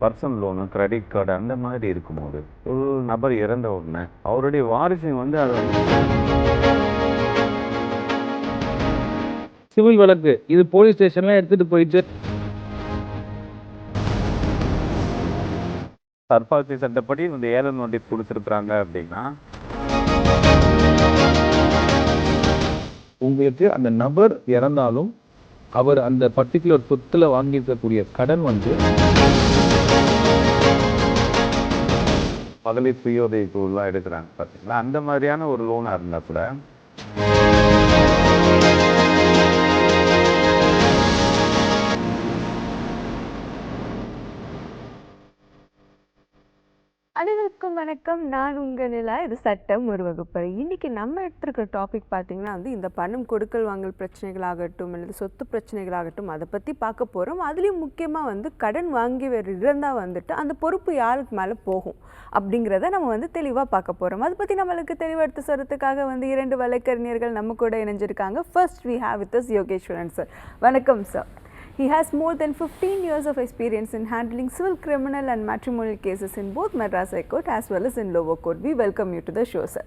Personal loan, credit card அந்த மாதிரி இருக்கும்போது, ஒரு நபர் இறந்த உடனே அவருடைய வாரிசுங்க வந்து அத சிவில் வழக்கு இது போலீஸ் ஸ்டேஷன்லாம் எடுத்துட்டு போயிட்டு சர்பார்த்தி சட்டப்படி இந்த ஏலம் நோட்டீஸ் கொடுத்துருக்குறாங்க அப்படின்னா, உங்களுக்கு அந்த நபர் இறந்தாலும் அவர் அந்த பர்டிகுலர் சொத்துல வாங்கியிருக்கக்கூடிய கடன் வந்து மகளிர் சுய உதவி குழுலாம் எடுக்கிறாங்க பார்த்தீங்களா, அந்த மாதிரியான ஒரு லோனாக இருந்தால் கூட அனைவருக்கும் வணக்கம். நான் உங்கள் நிலா. இது சட்டம் ஒரு வகுப்பறை. இன்றைக்கி நம்ம எடுத்துருக்க டாபிக் பார்த்திங்கன்னா வந்து இந்த பணம் கொடுக்கல் வாங்கல் பிரச்சனைகளாகட்டும் அல்லது சொத்து பிரச்சனைகளாகட்டும் அதை பற்றி பார்க்க போகிறோம். அதுலேயும் முக்கியமாக வந்து கடன் வாங்கியவர் இருந்தால் வந்துட்டு அந்த பொறுப்பு யாருக்கு மேலே போகும் அப்படிங்கிறத நம்ம வந்து தெளிவாக பார்க்க போகிறோம். அதை பற்றி நம்மளுக்கு தெளிவெடுத்து சொல்கிறதுக்காக வந்து 2 வழக்கறிஞர்கள் நம்ம கூட இணைஞ்சிருக்காங்க. First we have with us Yogeswaran sir. வணக்கம் sir. He has more than 15 years of experience in handling civil, criminal and matrimonial cases in both Madras High Court as well as in lower court. We welcome you to the show, sir.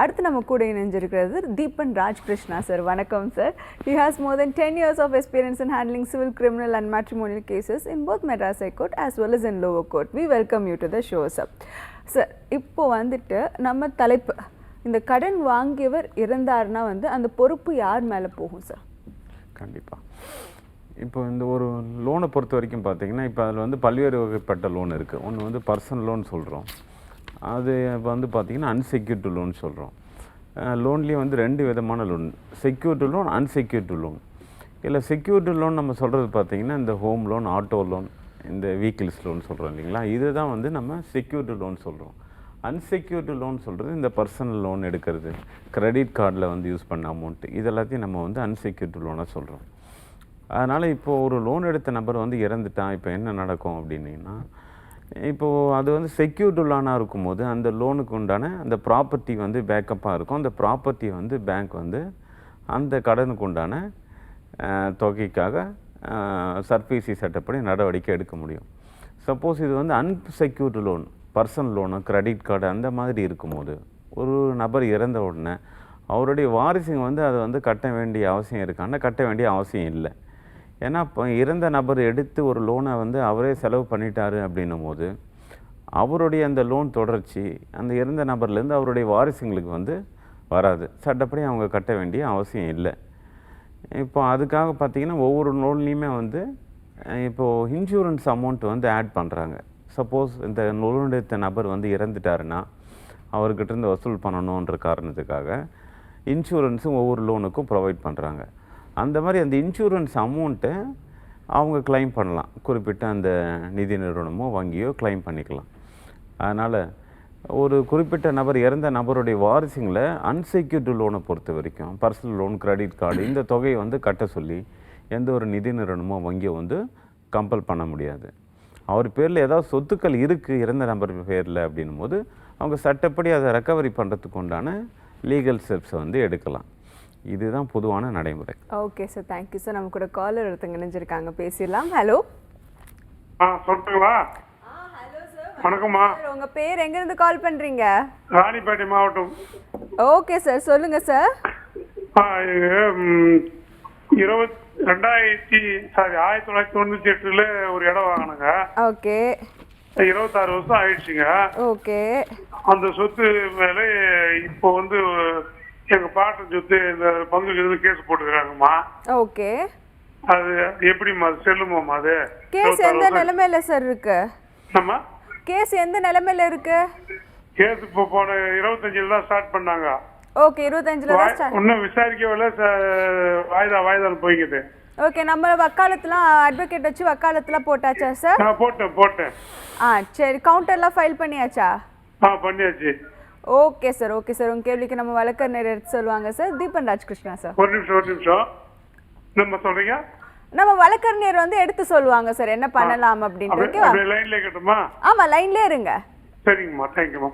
அடுத்து நம்ம கூட இணைஞ்சிருக்கிறது Deepan Rajkrishna sir. வணக்கம் sir. He has more than 10 years of experience in handling civil, criminal and matrimonial cases in both Madras High Court as well as in lower court. We welcome you to the show, sir. Sir, இப்போ வந்துட்டு நம்ம தலைப்பு இந்த கடன் வாங்கியவர் இறந்தார்னா வந்து அந்த பொறுப்பு யார் மேலே போகும் சார்? கண்டிப்பாக இப்போ இந்த ஒரு லோனை பொறுத்த வரைக்கும் பார்த்தீங்கன்னா, இப்போ அதில் வந்து பல்வேறு வகைப்பட்ட லோன் இருக்குது. ஒன்று வந்து பர்சனல் லோன் சொல்கிறோம், அது வந்து பார்த்திங்கன்னா அன்செக்யூர்டு லோன் சொல்கிறோம். லோன்லேயே வந்து 2 விதமான loan, secured loan, unsecured loan. இல்லை செக்யூர்டு லோன் நம்ம சொல்கிறது பார்த்திங்கன்னா இந்த ஹோம் லோன், ஆட்டோ லோன், இந்த வெஹிக்கிள்ஸ் லோன் சொல்கிறோம் இல்லைங்களா, இதுதான் வந்து நம்ம செக்யூர்டு லோன் சொல்கிறோம். அன்செக்யூர்டு லோன் சொல்கிறது இந்த பர்சனல் லோன் எடுக்கிறது, கிரெடிட் கார்டில் வந்து யூஸ் பண்ண அமௌண்ட்டு, இதெல்லாத்தையும் நம்ம வந்து அன்செக்யூர்டு லோனாக சொல்கிறோம். அதனால் இப்போது ஒரு லோன் எடுத்த நபர் வந்து இறந்துட்டான், இப்போ என்ன நடக்கும் அப்படின்னிங்கன்னா, இப்போது அது வந்து செக்யூர்டு லோனாக இருக்கும்போது அந்த லோனுக்கு உண்டான அந்த ப்ராப்பர்ட்டி வந்து பேக்கப்பாக இருக்கும். அந்த ப்ராப்பர்ட்டியை வந்து பேங்க் வந்து அந்த கடனுக்கு உண்டான தொகைக்காக சர்ஃபேசி சட்டப்படி நடவடிக்கை எடுக்க முடியும். சப்போஸ் இது வந்து unsecured loan, personal loan, credit card அந்த மாதிரி இருக்கும்போது ஒரு நபர் இறந்த உடனே அவருடைய வாரிசுங்க வந்து அதை வந்து கட்ட வேண்டிய அவசியம் இருக்கான்னா கட்ட வேண்டிய அவசியம் இல்லை. ஏன்னா இப்போ இறந்த நபர் எடுத்து ஒரு லோனை வந்து அவரே செலவு பண்ணிட்டாரு அப்படின்னும் போது அவருடைய அந்த லோன் தொடர்ச்சி அந்த இறந்த நபர்லேருந்து அவருடைய வாரிசுங்களுக்கு வந்து வராது. சட்டப்படி அவங்க கட்ட வேண்டிய அவசியம் இல்லை. இப்போ அதுக்காக பார்த்திங்கன்னா ஒவ்வொரு லோன்லேயுமே வந்து இப்போது இன்சூரன்ஸ் அமௌண்ட் வந்து ஆட் பண்ணுறாங்க. சப்போஸ் இந்த லோன் எடுத்த நபர் வந்து இறந்துட்டாருன்னா அவர்கிட்டருந்து வசூல் பண்ணணுன்ற காரணத்துக்காக இன்சூரன்ஸும் ஒவ்வொரு லோனுக்கும் ப்ரொவைட் பண்ணுறாங்க. அந்த மாதிரி அந்த இன்சூரன்ஸ் அமௌண்ட்டை அவங்க கிளைம் பண்ணலாம், குறிப்பிட்ட அந்த நிதி நிறுவனமோ வங்கியோ கிளைம் பண்ணிக்கலாம். அதனால் ஒரு குறிப்பிட்ட நபர் இறந்த நபருடைய வாரிசுங்களை அன்செக்யூர்டு லோனை பொறுத்த வரைக்கும் பர்சனல் லோன், கிரெடிட் கார்டு இந்த தொகையை வந்து கட்ட சொல்லி எந்த ஒரு நிதி நிறுவனமோ வங்கியோ வந்து கம்பல் பண்ண முடியாது. அவர் பேரில் ஏதாவது சொத்துக்கள் இருக்குது இறந்த நபர் பேரில் அப்படின்னும் போது அவங்க சட்டப்படி அதை ரெக்கவரி பண்ணுறதுக்கு உண்டான லீகல் ஸ்டெப்ஸை வந்து எடுக்கலாம். இதுதான் பொதுவான நடைமுறை. Okay sir, thank you sir. நம்ம கூட காலர் ஒருத்தங்க இணைஞ்சிருக்காங்க, பேசிடலாம். ஹலோ. சொல்லுங்களா? வணக்கம்மா. உங்க பேர் எங்க இருந்து கால் பண்றீங்க? ராணிப்பேட்டை மாவட்டம். ஓகே சார், சொல்லுங்க சார். 1998 ஒரு இடம் வாங்கினாங்க. ஓகே. 26 வருஷம் ஆயிடுச்சுங்க. ஓகே. அந்த சொத்து மேல இப்போ வந்து எங்க பாட்டன் சொத்து இந்த பங்கு கேஸ் போட்டுக்கிறாங்கம்மா. ஓகே. அது எப்படிமா செல்லுமாம்மா? அது கேஸ் எந்த நிலைமையில சார் இருக்கு? ஆமா, கேஸ் எந்த நிலைமையில இருக்கு? கேஸ் இப்போ போன 25ல தான் ஸ்டார்ட் பண்ணாங்க. ஓகே, 25ல தான் ஸ்டார்ட். இன்னும் விசாரிக்கவில்லை, வாய்தா போய்க்குது. ஓகே, நம்ம வக்காலத்துலாம் அட்வொகேட் வச்சு வக்காலத்துலாம் போட்டாச்சா சார்? நான் போட்டேன். சரி, கவுண்டர்லாம் ஃபைல் பண்ணியாச்சா? பண்ணியாச்சு. Okay sir, okay sir. உங்க கேள்விக்கு நம்ம வழக்கறிஞர் எடுத்து சொல்லுவாங்க சார். தீபன் ராஜ்கிருஷ்ணா சார். ஒரு நிமிஷம். நம்ம சொல்றீங்க? நம்ம வழக்கறிஞர் வந்து எடுத்து சொல்லுவாங்க சார் என்ன பண்ணலாம் அப்படின்னு. ஓகேவா? லைன்ல கேட்டுமா? ஆமா, லைன்லயே இருங்க. சரிங்கம்மா, தேங்க்யூமா.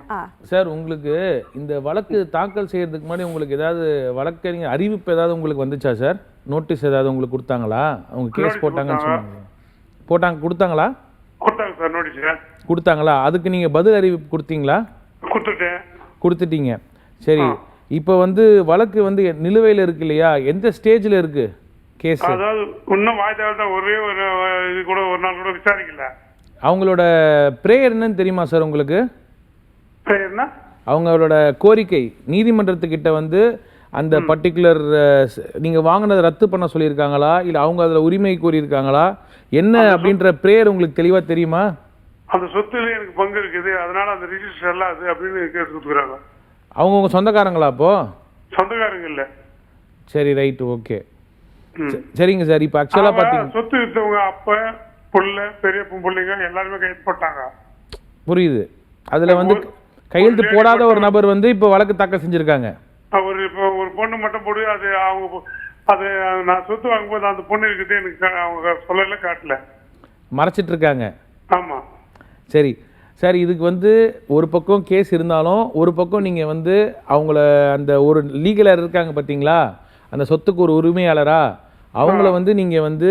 சார், உங்களுக்கு இந்த வழக்கு தாக்கல் செய்யறதுக்கு முன்னாடி உங்களுக்கு ஏதாவது வழக்கறிஞர் அறிவிப்பு ஏதாவது உங்களுக்கு வந்துச்சா சார்? நோட்டீஸ் ஏதாவது உங்களுக்கு கொடுத்தாங்களா? அவங்க கேஸ் போட்டாங்கன்னு சொன்னாங்க. கொடுத்தாங்களா? கொடுத்தாங்க சார் நோட்டீஸ். கொடுத்தாங்களா? அதுக்கு நீங்கள் பதில் அறிவிப்பு கொடுத்தீங்களா? கொடுத்துட்டேன். கொடுத்துட்டீங்க. சரி, இப்போ வந்து வழக்கு வந்து நிலுவையில் இருக்கு இல்லையா? எந்த ஸ்டேஜில் இருக்கு கேஸ்? அதாவது இன்னும் வாய்தாவில் தான், ஒரே ஒரு இது கூட ஒரு நாள் கூட விசாரிக்கல. அவங்களோட ப்ரேயர் என்னன்னு தெரியுமா சார் உங்களுக்கு? என்ன அவங்களோட கோரிக்கை நீதிமன்றத்துக்கிட்ட வந்து அந்த பர்டிகுலர் நீங்கள் வாங்கினதை ரத்து பண்ண சொல்லியிருக்காங்களா, இல்லை அவங்க அதில் உரிமை கோரியிருக்காங்களா, என்ன அப்படின்ற ப்ரேயர் உங்களுக்கு தெளிவாக தெரியுமா? அந்த சொத்துல எனக்கு பங்கு இருக்குது, அதனால அந்த ரிஜிஸ்டர் எல்லாம் அது அப்படின்னு கேட்டு கொடுக்குறாங்க. அவங்கவுங்க சொந்தக்காரங்களா அப்போ? சொந்தக்காரங்க இல்லை. சரி, ரைட்டு, ஓகே. சரிங்க சார். இப்போ ஆக்சுவலாக பார்த்தீங்க சொத்து வித்தவங்க அப்ப புள்ள பெரிய பிள்ளைங்க எல்லாருமே கையெழுத்து போட்டாங்க. புரியுது. அதில் வந்து கையெழுத்து போடாத ஒரு நபர் வந்து இப்போ வழக்கு தாக்கல் செஞ்சுருக்காங்க. இப்போ ஒரு பொண்ணு மட்டும் போடு, அது அவங்க அது நான் சொத்து வாங்கும்போது அந்த பொண்ணு இருக்குது எனக்கு அவங்க சொல்லல, காட்டல, மறைச்சிட்டு இருக்காங்க. ஆமா. சரி சார், இதுக்கு வந்து ஒரு பக்கம் கேஸ் இருந்தாலும் ஒரு பக்கம் நீங்கள் வந்து அவங்கள அந்த ஒரு லீகலர் இருக்காங்க பார்த்தீங்களா, அந்த சொத்துக்கு ஒரு உரிமையாளரா, அவங்கள வந்து நீங்கள் வந்து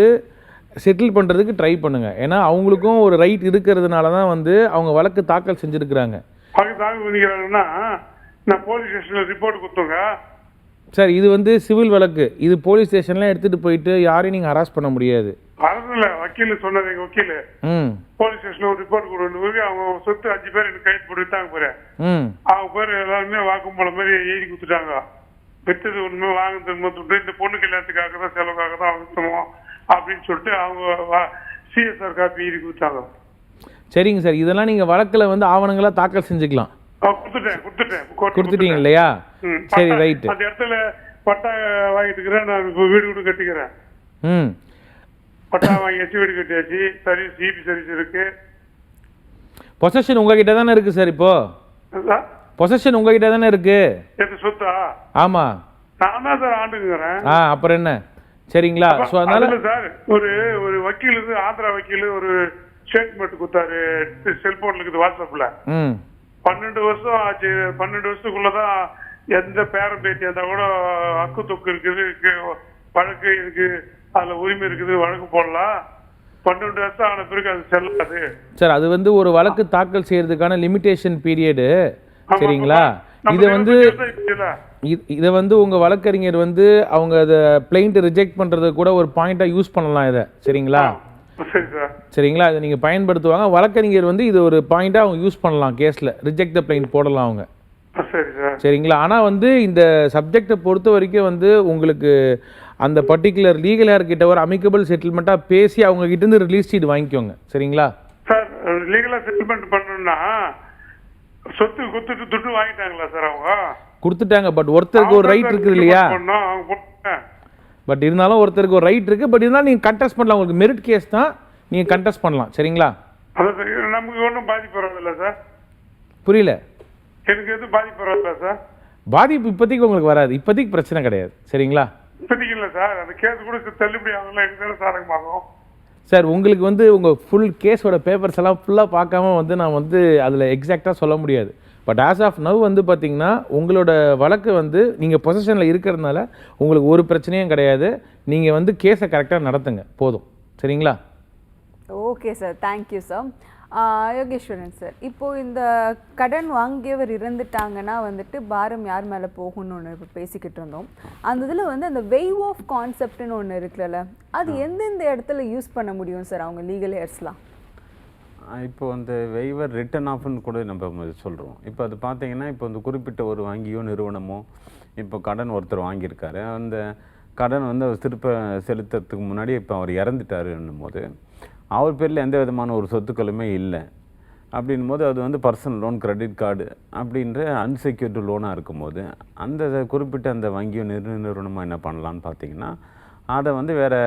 செட்டில் பண்ணுறதுக்கு ட்ரை பண்ணுங்கள். ஏன்னா அவங்களுக்கும் ஒரு ரைட் இருக்கிறதுனால தான் வந்து அவங்க வழக்கு தாக்கல் செஞ்சுருக்கிறாங்க. நான் போலீஸ் ஸ்டேஷனில் ரிப்போர்ட் கொடுத்தோங்க சார். இது வந்து சிவில் வழக்கு, இது போலீஸ் ஸ்டேஷன்லாம் எடுத்துகிட்டு போயிட்டு யாரையும் நீங்கள் ஹராஸ் பண்ண முடியாது. அரசில் வக்கீல் சொன்னது, எங்கள் வக்கீல் போலீஸ் ஸ்டேஷனில் ஒரு ரிப்போர்ட் கொடுத்து அவங்க சொத்து 5 பேர் எனக்கு கைது போட்டுட்டாங்க பேர். அவங்க பேர் எல்லாருமே வாக்குமூலம் மாதிரி எழுதி கொடுத்துட்டாங்க. வித்தது ஒண்ணுமே வாங்குறது இந்த பொண்ணு கல்யாணத்துக்காக தான் செலவுக்காக தான் வித்தோம் அப்படின்னு சொல்லிட்டு அவங்க சிஎஸ்ஆர் காப்பி எழுதி கொடுத்தாங்க. சரிங்க சார், இதெல்லாம் நீங்கள் வழக்கில் வந்து ஆவணங்களா தாக்கல் செஞ்சுக்கலாம். கொடுத்துட்டீங்க இல்லையா? சரி, ரைட்டு. அந்த இடத்துல பட்டா வாங்கிட்டுக்கிறேன், நான் இப்போ வீடு கூட கட்டிக்கிறேன். பட்டா வாங்கியாச்சு, வீடு கட்டியாச்சு, சர்வீஸ் ஜிபி சர்வீஸ் இருக்கு. பொசஷன் உங்ககிட்ட தானே இருக்கு சார்? இப்போ பொசஷன் உங்ககிட்ட தானே இருக்கு. சொத்தா? ஆமா, நான் தான் சார் ஆண்டுங்கிறேன். அப்புறம் என்ன? சரிங்களா? ஸோ அதனால சார் ஒரு வக்கீல் இருந்து ஆந்திரா வக்கீல் ஒரு ஸ்டேட்மெண்ட் கொடுத்தாரு செல்போன்ல இருக்குது, வாட்ஸ்அப்ல. 12 வருஷம் ஆச்சு. 12 வருஷத்துக்குள்ளதான் எந்த பேரம் பேட்டி இருந்தா கூட அக்கு தொக்கு இருக்குது, வழக்கு இருக்கு, அதுல உரிமை இருக்குது, வழக்கு போடலாம். 12 வருஷம் ஆன பிறகு அது செல்லாது சார். அது வந்து ஒரு வழக்கு தாக்கல் செய்யறதுக்கான லிமிடேஷன் பீரியடு. சரிங்களா? இதை வந்து உங்க வழக்கறிஞர் வந்து அவங்க அதை பிளைண்ட் ரிஜெக்ட் பண்றது கூட ஒரு பாயிண்டா யூஸ் பண்ணலாம் இதை. சரிங்களா? சரிங்களா? இதை நீங்க பயன்படுத்துவாங்க. வழக்கறிஞர் வந்து இது ஒரு பாயிண்டா அவங்க யூஸ் பண்ணலாம், கேஸ்ல ரிஜெக்ட் த பிளைண்ட் போடலாம் அவங்க. சரிங்களா? ஆனா வந்து இந்த சப்ஜெக்டை பொறுத்த வரைக்கும் வந்து உங்களுக்கு அந்த பர்டிகுலர் லீகல் ஹேர் கிட்ட ஒரு அமிக்கபிள் செட்டில்மெண்ட்டா பேசி அவங்க கிட்ட இருந்து ரிலீஸ் ஷீட் வாங்கிக்கோங்க. சரிங்களா சார்? லீகலா செட்டில்மெண்ட் பண்ணணும்னா சொத்து கொடுத்துட்டு துட்டு வாங்கிட்டாங்களா சார்? அவங்க கொடுத்துட்டாங்க, பட் ஒருத்தருக்கு ஒரு ரைட் இருக்குது இல்லையா? பட் இருந்தாலும் ஒருத்தருக்கு ஒரு ரைட் இருக்கு. பட் இருந்தாலும் நீங்க கண்டெஸ்ட் பண்ணலாம், உங்களுக்கு மெரிட் கேஸ் தான், நீங்க கண்டெஸ்ட் பண்ணலாம். சரிங்களா? நமக்கு ஒன்றும் பாதிப்பு வராதுல்ல சார்? புரியல. எனக்கு எதுவும் பாதிப்பு வராதுல்ல சார்? பாதிப்பு இப்போதைக்கு உங்களுக்கு வராது, இப்போதைக்கு பிரச்சனை கிடையாது. சரிங்களா? இப்போதைக்கு இல்லை சார். அந்த கேஸ் கூட தள்ளுபடி ஆகலாம், எனக்கு சாதகமாகும் சார். உங்களுக்கு வந்து உங்கள் ஃபுல் கேஸோட பேப்பர்ஸ் எல்லாம் ஃபுல்லாக பார்க்காம வந்து நான் வந்து அதில் எக்ஸாக்டாக சொல்ல முடியாது. பட் ஆஸ் ஆஃப் நவ் வந்து பார்த்தீங்கன்னா உங்களோட வழக்கு வந்து நீங்கள் பொசிஷனில் இருக்கிறதுனால உங்களுக்கு ஒரு பிரச்சனையும் கிடையாது. நீங்கள் வந்து கேஸை கரெக்டாக நடத்துங்க போதும். சரிங்களா? Okay sir, thank you sir. Yogeswaran sir, இப்போது இந்த கடன் வாங்கியவர் இறந்துட்டாங்கன்னா வந்துட்டு பாரம் யார் மேலே போகும்னு ஒன்று இப்போ பேசிக்கிட்டு இருந்தோம். அந்த இதில் வந்து அந்த வெய்வ் ஆஃப் கான்செப்ட்னு ஒன்று இருக்குல்ல, அது எந்தெந்த இடத்துல யூஸ் பண்ண முடியும் சார் அவங்க லீகல் ஹேர்ஸ்லாம்? இப்போ அந்த வெய்வர் ரிட்டன் ஆஃப்னு கூட நம்ம சொல்கிறோம். இப்போ அது பார்த்தீங்கன்னா இப்போ இந்த குறிப்பிட்ட ஒரு வங்கியோ நிறுவனமோ இப்போ கடன் ஒருத்தர் வாங்கியிருக்காரு, அந்த கடன் வந்து அவர் திருப்ப செலுத்துறதுக்கு முன்னாடி இப்போ அவர் இறந்துட்டாருன்னும் போது அவர் பேரில் எந்த விதமான ஒரு சொத்துக்களுமே இல்லை அப்படின்னும் போது அது வந்து பர்சனல் லோன், கிரெடிட் கார்டு அப்படின்ற அன்செக்யூர்டு லோனாக இருக்கும்போது அந்த குறிப்பிட்ட அந்த வங்கியோ நிறுவனமாக என்ன பண்ணலான்னு பார்த்தீங்கன்னா அதை வந்து வேறு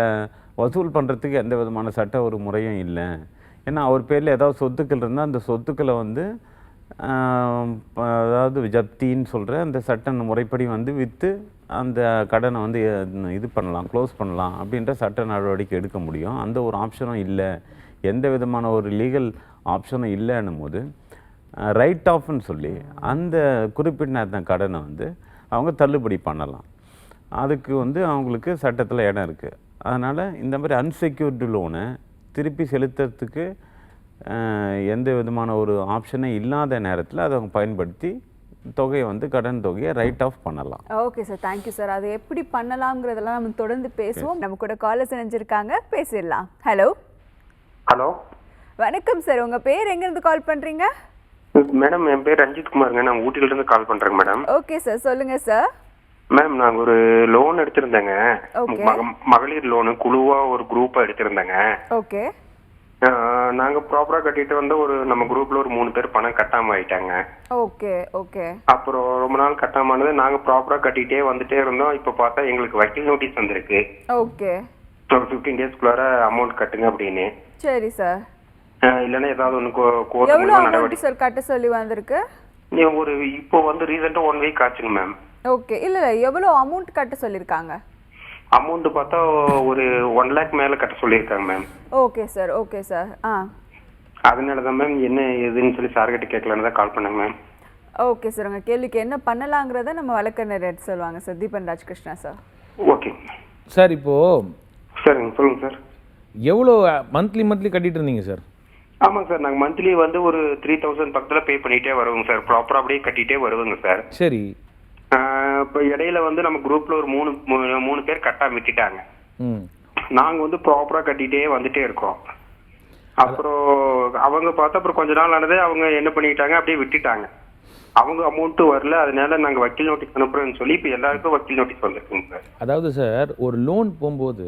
வசூல் பண்ணுறதுக்கு எந்த விதமான சட்ட ஒரு முறையும் இல்லை. ஏன்னா அவர் பேரில் ஏதாவது சொத்துக்கள் இருந்தால் அந்த சொத்துக்களை வந்து அதாவது ஜப்தின்னு சொல்கிற அந்த சட்ட முறைப்படி வந்து விற்று அந்த கடனை வந்து இது பண்ணலாம், க்ளோஸ் பண்ணலாம் அப்படின்ற சட்ட நடவடிக்கை எடுக்க முடியும். அந்த ஒரு ஆப்ஷனும் இல்லை, எந்த விதமான ஒரு லீகல் ஆப்ஷனும் இல்லைன்னும் போது ரைட் ஆஃப்னு சொல்லி அந்த குறிப்பிட்ட கடனை வந்து அவங்க தள்ளுபடி பண்ணலாம். அதுக்கு வந்து அவங்களுக்கு சட்டத்தில் இடம் இருக்குது. அதனால் இந்த மாதிரி அன்செக்யூர்டு லோனை திருப்பி செலுத்துறதுக்கு எந்த விதமான ஒரு ஆப்ஷனே இல்லாத நேரத்தில் அதை அவங்க பயன்படுத்தி தொகையை வந்து கடன் தொகையை ரைட் ஆஃப் பண்ணலாம். Okay sir, thank you sir. அது எப்படி பண்ணலாம்ங்கிறதெல்லாம் நம்ம தொடர்ந்து பேசுவோம். நம்ம கூட காலர்ஸ் இணைஞ்சிருக்காங்க, பேசிடலாம். ஹலோ ஹலோ, வணக்கம் சார். உங்கள் பேர் எங்கேருந்து கால் பண்ணுறீங்க? மேடம் என் பேர் ரஞ்சித் குமாருங்க. நான் ஊட்டியிலிருந்து கால் பண்ணுறேங்க மேடம். ஓகே சார், சொல்லுங்கள் சார். மேம் நாங்கள் ஒரு லோன் எடுத்திருந்தேங்க. மகளிர் லோனு குழுவாக ஒரு குரூப்பாக எடுத்திருந்தேங்க. ஓகே. நாங்கள் ப்ராப்பராக கட்டிட்டு வந்து நம்ம குரூப்பில் ஒரு 3 பேர் பணம் கட்டாமல் ஆயிட்டாங்க. Okay okay. அப்புறம் ரொம்ப நாள் கட்டாமனது நாங்கள் ப்ராப்பராக கட்டிகிட்டே வந்துட்டே இருந்தோம். இப்போ பார்த்தா எங்களுக்கு வக்கீல் நோட்டீஸ் வந்திருக்கு. ஓகே. 15 டேஸ்க்குள்ளார அமௌண்ட் கட்டுங்க அப்படின்னு. சரி சார். இல்லைன்னா ஏதாவது ஒன்று எவ்வளோ அமௌண்ட் சார் கட்ட சொல்லி வந்திருக்கு? ஒரு இப்போ வந்து ரீசெண்டாக 1 வீக் ஆச்சுங்க மேம். ஓகே. இல்லை எவ்வளோ அமௌண்ட் கட்ட சொல்லியிருக்காங்க? அமௌண்ட் பார்த்தா ஒரு 1 lakh மேலே கட்ட சொல்லியிருக்காங்க ma'am. Okay sir, okay sir. அதனால தான் மேம் என்ன ஏதுன்னு சொல்லி சார்கிட்ட கேட்கலான்னு தான் கால் பண்ணேங்க மேம். ஓகே சார், உங்கள் கேள்விக்கு என்ன பண்ணலாங்கிறத நம்ம வழக்கறிஞர் எடுத்து சொல்லுவாங்க sir. Deepan Rajkrishna sir. Okay sir. இப்போது சரிங்க, சொல்லுங்கள் சார். எவ்வளோ மந்த்லி கட்டிட்டு இருந்தீங்க சார்? ஆமாங்க சார், நாங்கள் மந்த்லி வந்து ஒரு 3000 பக்கத்தில் பே பண்ணிகிட்டே வருவோங்க சார். ப்ராப்பராக அப்படியே கட்டிகிட்டே வருவோங்க சார். சரி. இப்போ இடையில வந்து நம்ம குரூப்ல ஒரு 3 பேர் கட்டாம விட்டுட்டாங்க. நாங்க வந்து ப்ராப்பரா கட்டிட்டே வந்துட்டே இருக்கோம். அப்புறம் அவங்க பார்த்தா அப்புறம் கொஞ்ச நாள் ஆனதே அவங்க என்ன பண்ணிட்டாங்க, அப்படியே விட்டுட்டாங்க. அவங்க அமௌண்ட்டும் வரல. அதனால நாங்க வக்கீல் நோட்டீஸ் அனுப்புறோம்னு சொல்லி இப்போ எல்லாருக்கும் வக்கீல் நோட்டீஸ் வந்திருக்குங்க சார். அதாவது சார், ஒரு லோன் போகும்போது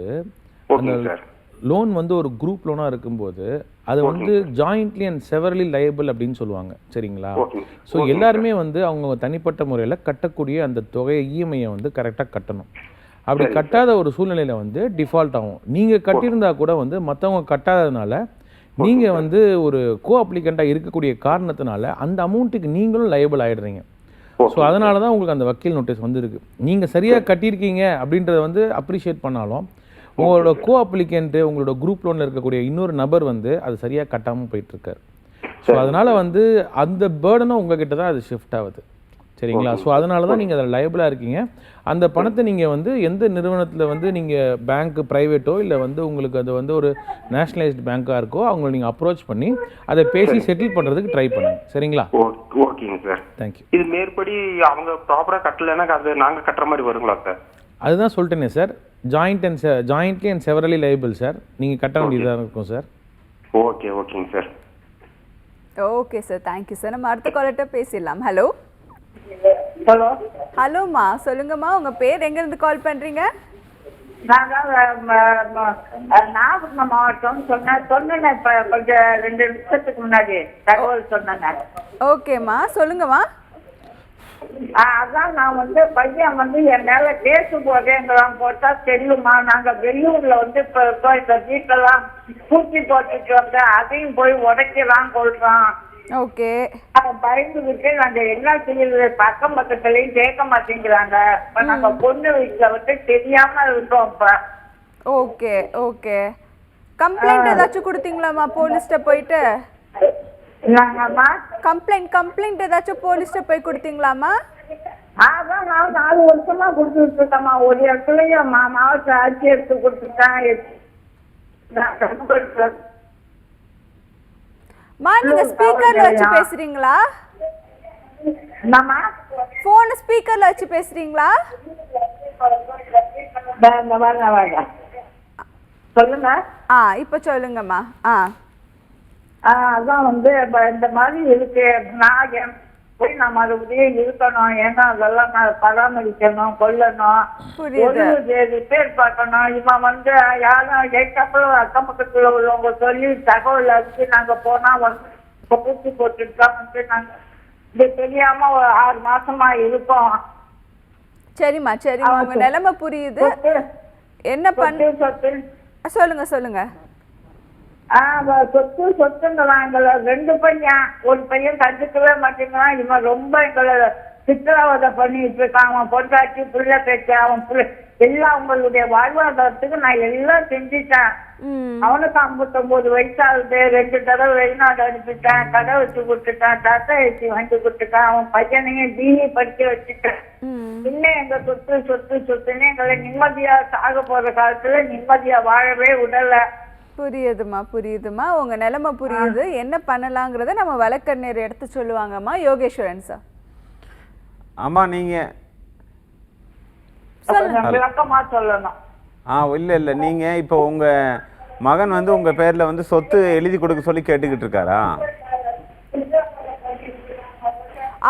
லோன் வந்து ஒரு குரூப் லோனாக இருக்கும்போது அது வந்து ஜாயிண்ட்லி அண்ட் செவரலி லையபிள் அப்படின்னு சொல்லுவாங்க. சரிங்களா? ஸோ எல்லாருமே வந்து அவங்க தனிப்பட்ட முறையில் கட்டக்கூடிய அந்த தொகையை இஎம்ஐயை வந்து கரெக்டாக கட்டணும். அப்படி கட்டாத ஒரு சூழ்நிலையில் வந்து டிஃபால்ட் ஆகும். நீங்கள் கட்டியிருந்தா கூட வந்து மற்றவங்க கட்டாததுனால நீங்கள் வந்து ஒரு கோ அப்ளிகண்ட்டாக இருக்கக்கூடிய காரணத்தினால அந்த அமௌண்ட்டுக்கு நீங்களும் லையபிள் ஆகிடுறீங்க. ஸோ அதனால தான் உங்களுக்கு அந்த வக்கீல் நோட்டீஸ் வந்துருக்கு. நீங்கள் சரியாக கட்டியிருக்கீங்க அப்படின்றத வந்து அப்ரிஷியேட் பண்ணாலும் உங்களோட கோ அப்ளிகண்ட்டு உங்களோட குரூப் லோனில் இருக்கக்கூடிய இன்னொரு நபர் வந்து அது சரியாக கட்டாமல் போயிட்டுருக்காரு. ஸோ அதனால் வந்து அந்த பேர்டனும் உங்ககிட்ட தான் அது ஷிஃப்ட் ஆகுது. சரிங்களா? ஸோ அதனால தான் நீங்கள் அதில் லையபிளாக இருக்கீங்க. அந்த பணத்தை நீங்கள் வந்து எந்த நிறுவனத்தில் வந்து நீங்கள் பேங்க்கு ப்ரைவேட்டோ இல்லை வந்து உங்களுக்கு அது வந்து ஒரு நேஷ்னலைஸ்டு பேங்காக இருக்கோ அவங்களை நீங்கள் அப்ரோச் பண்ணி அதை பேசி செட்டில் பண்ணுறதுக்கு ட்ரை பண்ணுங்க. சரிங்களா? ஓகேங்க சார். தேங்க்யூ. இது மேற்படி அவங்க ப்ராப்பராக கட்டலைன்னா அது நாங்கள் கட்டுற மாதிரி வருங்களா சார்? அதுதான் சொல்லிட்டேனே sir, jointly and severally liable sir. நீங்கள் கட்ட வேண்டியதாக இருக்கும் சார். ஓகேங்க sir. Okay sir, thank you sir. நம்ம அடுத்த காலர்கிட்ட பேசிடலாம். Hello hello. ஹலோம்மா, சொல்லுங்கம்மா. உங்கள் பேர் எங்கேருந்து கால் பண்ணுறீங்க? நாங்கள் நாகப்பட்டினம் மாவட்டம் சொன்னேன் இப்போ கொஞ்சம் 2 நிமிஷத்துக்கு முன்னாடி தகவல் சொன்னேங்க. ஓகேம்மா, சொல்லுங்கம்மா. அதான் நான் வந்து பையன் வந்து என் மேல கேசு போதேங்கலாம் போட்டா செல்லுமா, நாங்க வெளியூர்ல வந்து இப்போ இந்த வீட்டெல்லாம் பூச்சி போட்டுட்டு வந்து அதையும் போய் உடைக்கலாம் கொள்றோம். ஓகே. பயந்துகிட்டு நாங்க என்ன செய்யுது, பக்கம் பக்கத்துலயும் கேட்க மாட்டேங்கிறாங்க. இப்ப நாங்க பொண்ணு வீட்டுல வந்து தெரியாம இருக்கோம் இப்ப. Okay okay. கம்ப்ளைண்ட் ஏதாச்சும் கொடுத்தீங்களாம்மா போலீஸ்ட்ட போயிட்டு? கம்ப்ளைண்ட் ஏதாச்சும் போலீஸ்ட்ட போய் கொடுத்தீங்களாமா? அதான் நான் 4 வருஷமா கொடுத்துட்டு இருக்கேம்மா. ஒரு இடத்துலயும் மாவட்ட ஆட்சியருக்கு கொடுத்துட்டேன். நீங்க ஸ்பீக்கர்ல வச்சு பேசுறீங்களா? போன் ஸ்பீக்கர்ல வச்சு பேசுறீங்களா? சொல்லுங்க. இப்ப சொல்லுங்கம்மா. அதான் வந்து இந்த மாதிரி இருக்கு. நான் போய் நம்ம மறுபடியும் இருக்கணும். ஏன்னா அதெல்லாம் நான் பராமரிக்கணும், கொல்லணும், ரிப்பேர் பார்க்கணும். இவன் வந்து யாரும் எட்டப்பறம் அக்கம் பக்கத்துல உள்ளவங்க சொல்லி தகவல் அடிச்சு நாங்க போனா வந்து இப்ப பூச்சி போட்டுருக்கோம் வந்து நாங்க இது தெரியாம ஒரு 6 மாசமா இருக்கோம். சரிம்மா சரிம்மா, உங்க நிலைமை புரியுது. என்ன பண்ணு சொல்லுங்க. சொத்துங்களாம் 2 பையன். ஒரு பையன் கண்டுக்கவே மாட்டேங்கிறான். இவன் ரொம்ப எங்களை சித்திரவதை பண்ணிட்டு இருக்கான். அவன் பொண்டாட்டி பிள்ளை பேச்ச அவன் எல்லாம் உங்களுடைய வாழ்வாதாரத்துக்கு நான் எல்லாம் செஞ்சுட்டேன். அவனுக்கு 59 வயசாகுது. 2 தடவை வெளிநாடு அனுப்பிட்டேன். கடை வச்சு கொடுத்துட்டேன். டாட்டா ஏசி வாங்கி கொடுத்துட்டேன். அவன் பையனையும் பிஇ படிக்க வச்சுட்டேன். இன்னும் எங்க சொத்துன்னு எங்களை நிம்மதியா சாக போற காலத்துல நிம்மதியா வாழவே விடல. புரியுதுமா உங்க நிலைமை புரியுது. என்ன பண்ணலாங்கிறத நம்ம வழக்கறிஞர் எடுத்து சொல்லுவாங்கம்மா. யோகேஸ்வரன் சார். ஆமா நீங்க விளக்கமா சொல்லணும். இல்ல நீங்க இப்போ உங்க மகன் வந்து உங்க பேர்ல வந்து சொத்து எழுதி கொடுக்க சொல்லி கேட்டுக்கிட்டு இருக்காரா?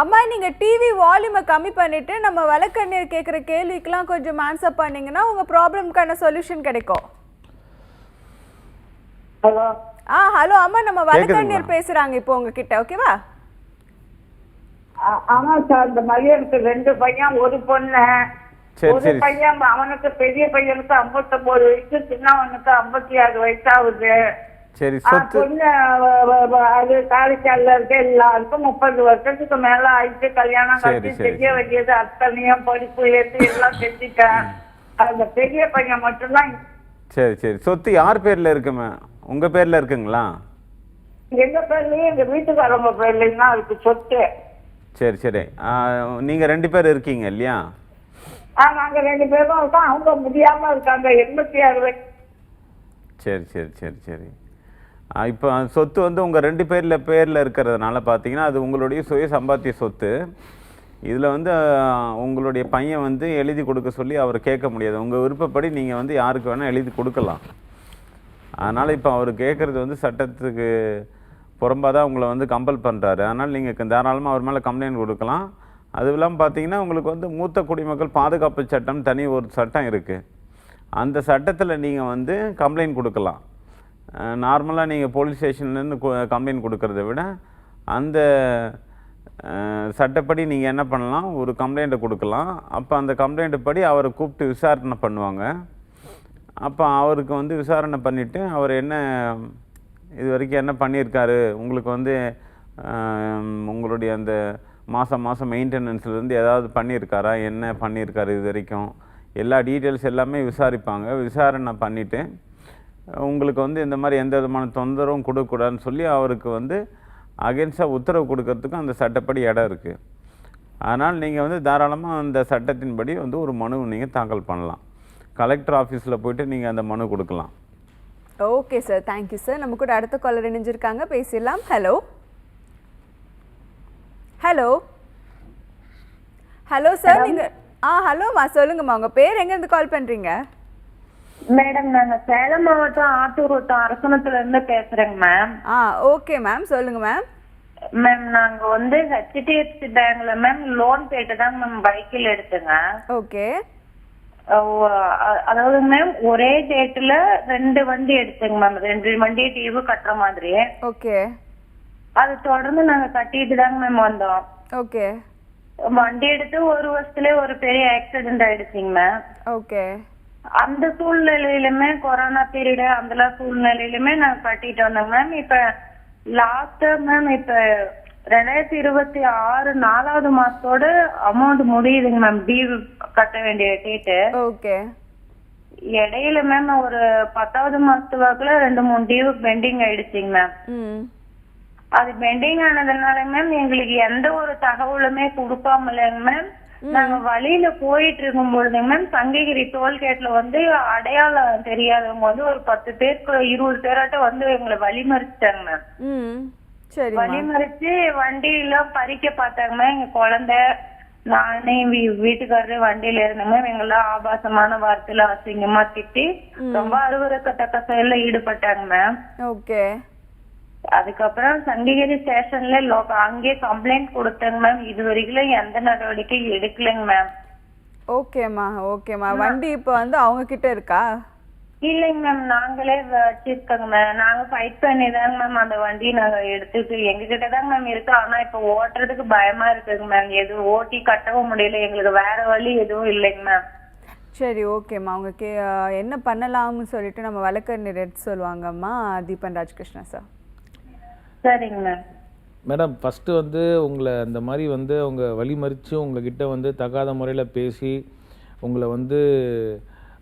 அம்மா நீங்க டிவி வால்யூமை கம்மி பண்ணிட்டு நம்ம வழக்கறிஞர் கேட்குற கேள்விக்கெல்லாம் கொஞ்சம் ஆன்சர் பண்ணீங்கன்னா உங்க ப்ராப்ளம்க்கான சொல்யூஷன் கிடைக்கும். ஹலோ ஹலோ அம்மா, நம்ம வழக்கறிஞர் பேசுறாங்க இப்போ உங்ககிட்ட. ஓகேவா? ஆமா சார், இந்த மாதிரி எனக்கு 2 பையன் 1 பொண்ணு. ஒரு பையன் அவனுக்கு பெரிய பையனுக்கு 59 வயசு, சின்னவனுக்கு 56 வயசாகுது. சரி, பொண்ணு அது காரைக்கால்ல இருக்க எல்லாருக்கும் 30 வருஷத்துக்கு மேல ஆயிடுச்சு. கல்யாணம் கட்டி செய்ய வேண்டியது அத்தனையும் படிப்பு ஏற்று எல்லாம் செஞ்சுட்டேன். அந்த பெரிய பையன் மட்டும்தான். சரி, சொத்து யார் பேர்ல இருக்குமா? உங்க பேர்ல இருக்குங்களா? எங்க பேர்லயும் எங்க வீட்டுக்காரங்க பேர்லயும் தான் இருக்கு சொத்து. சரி, நீங்க 2 பேர் இருக்கீங்க இல்லையா? நாங்க 2 பேரும் இருக்கோம். அவங்க முடியாம இருக்காங்க, 86 வயசு. சரி. இப்போ சொத்து வந்து உங்க 2 பேர்ல இருக்கிறதுனால பார்த்தீங்கன்னா அது உங்களுடைய சுய சம்பாத்திய சொத்து. இதில் வந்து உங்களுடைய பையன் வந்து எழுதி கொடுக்க சொல்லி அவர் கேட்க முடியாது. உங்கள் விருப்பப்படி நீங்கள் வந்து யாருக்கு வேணால் எழுதி கொடுக்கலாம். அதனால் இப்போ அவர் கேட்குறது வந்து சட்டத்துக்கு புறம்பாக தான் உங்களை வந்து கம்பல் பண்ணுறாரு. அதனால் நீங்கள் தாராளமாக அவர் மேலே கம்ப்ளைண்ட் கொடுக்கலாம். அதுவும் இல்லாமல் பார்த்தீங்கன்னா உங்களுக்கு வந்து மூத்த குடிமக்கள் பாதுகாப்பு சட்டம் தனி ஒரு சட்டம் இருக்குது. அந்த சட்டத்தில் நீங்கள் வந்து கம்ப்ளைண்ட் கொடுக்கலாம். நார்மலாக நீங்கள் போலீஸ் ஸ்டேஷன்லேருந்து கம்ப்ளைண்ட் கொடுக்கறத விட அந்த சட்டப்படி நீங்கள் என்ன பண்ணலாம், ஒரு கம்ப்ளைண்ட்டை கொடுக்கலாம். அப்போ அந்த கம்ப்ளைண்ட்டு படி அவரை கூப்பிட்டு விசாரணை பண்ணுவாங்க. அப்போ அவருக்கு வந்து விசாரணை பண்ணிவிட்டு அவர் என்ன இது வரைக்கும் என்ன பண்ணியிருக்காரு, உங்களுக்கு வந்து உங்களுடைய அந்த மாதம் மெயின்டெனன்ஸ்லேருந்து ஏதாவது பண்ணியிருக்காரா, என்ன பண்ணியிருக்காரு இது வரைக்கும், எல்லா டீட்டெயில்ஸ் எல்லாமே விசாரிப்பாங்க. விசாரணை பண்ணிவிட்டு உங்களுக்கு வந்து இந்த மாதிரி எந்த விதமான தொந்தரவும் கொடுக்கக்கூடாதுன்னு சொல்லி அவருக்கு வந்து அகென்ஸ்டாக உத்தரவு கொடுக்கறதுக்கும் அந்த சட்டப்படி இடம் இருக்குது. அதனால் நீங்கள் வந்து தாராளமாக அந்த சட்டத்தின்படி வந்து ஒரு மனு நீங்கள் தாக்கல் பண்ணலாம். கலெக்டர் ஆஃபீஸில் போய்ட்டு நீங்கள் அந்த மனு கொடுக்கலாம். Okay sir, thank you sir. நம்ம கூட அடுத்த காலர் இணைஞ்சிருக்காங்க, பேசிடலாம். Hello sir. நீங்கள் ஹலோம்மா, சொல்லுங்கம்மா. உங்கள் பேர் எங்கேருந்து கால் பண்ணுறீங்க? மேடம், நாங்க சேலம் மாவட்டம் ஆத்தூர் வட்டம் அரசனத்துல இருந்து பேசுறேங்க மேம். ஓகே மேம், சொல்லுங்க மேம். மேம், நாங்க வந்து HDFC பேங்க்ல மேம் லோன் கேட்டு தான் மேம் பைக்கில் எடுத்துங்க. ஓகே. அதாவது மேம் ஒரே டேட்ல 2 வண்டி எடுத்துங்க மேம், 2 வண்டி டியூ கட்டுற மாதிரி. ஓகே. அது தொடர்ந்து நாங்க கட்டிட்டு தாங்க மேம் வந்தோம். ஓகே. வண்டி எடுத்து 1 வருஷத்துலயே ஒரு பெரிய ஆக்சிடென்ட் ஆயிடுச்சுங்க மேம். ஓகே. அந்த சூழ்நிலையிலுமே கொரோனா பீரியடு அந்த சூழ்நிலையிலுமே நாங்க கட்டிட்டு வந்தோம் மேம். இப்ப லாஸ்ட் மேம் இப்ப 2026 4வது மாசத்தோட அமௌண்ட் முடியுதுங்க மேம், டியூ கட்ட வேண்டிய டேட்டு. ஓகே. இடையில மேம் ஒரு 10வது மாசத்து வாக்குல 2-3 டியூ பெண்டிங் ஆயிடுச்சுங்க மேம். அது பெண்டிங் ஆனதுனால மேம் எங்களுக்கு எந்த ஒரு தகவலுமே கொடுக்காம இல்லைங்க மேம். நாங்க வழியில போயிட்டு இருக்கும் பொழுதுங்க மேம் சங்ககிரி டோல்கேட்ல வந்து அடையாளம் தெரியாதவங்க வந்து ஒரு 10 பேருக்கு 20 பேராட்ட வந்து எங்களை வழிமறிச்சிட்டாங்க மேம். வழிமறிச்சு வண்டியில பறிக்க பார்த்தாங்க மேம். எங்க குழந்தை நானே வீட்டுக்காரரு வண்டியில இருந்தோங்க மேம். எங்கெல்லாம் ஆபாசமான வார்த்தையில அசிங்கமா திட்டி ரொம்ப அருவருக்கத்தக்க செயல்ல ஈடுபட்டாங்க மேம். ஓகே. அதுக்கப்புறம் சங்ககிரி ஸ்டேஷன்ல அங்கேயே கம்ப்ளைண்ட் கொடுத்தேங்க மேம். இது வரைக்கும் எந்த நடவடிக்கை எடுக்கலைங்க மேம். ஓகேம்மா. வண்டி இப்போ வந்து அவங்க கிட்ட இருக்கா? இல்லைங்க மேம், நாங்களே வச்சிருக்கோங்க மேம். நாங்க ஃபைட் பண்ணிதாங்க மேம் அந்த வண்டி நாங்க எடுத்துட்டு எங்க கிட்டதாங்க மேம் இருக்கு. ஆனா இப்ப ஓட்டுறதுக்கு பயமா இருக்குங்க மேம். எதுவும் ஓட்டி கட்டவும் முடியல. எங்களுக்கு வேற வழி எதுவும் இல்லைங்க மேம். சரி, ஓகேம்மா. உங்களுக்கு என்ன பண்ணலாம்னு சொல்லிட்டு நம்ம வழக்கறிஞர் எடுத்து சொல்லுவாங்கம்மா. தீபன் ராஜ்கிருஷ்ணா சார். சரிங்க மேம். மேடம், ஃபஸ்ட்டு வந்து உங்களை அந்த மாதிரி வந்து அவங்க வழிமறித்து உங்கள்கிட்ட வந்து தகாத முறையில் பேசி உங்களை வந்து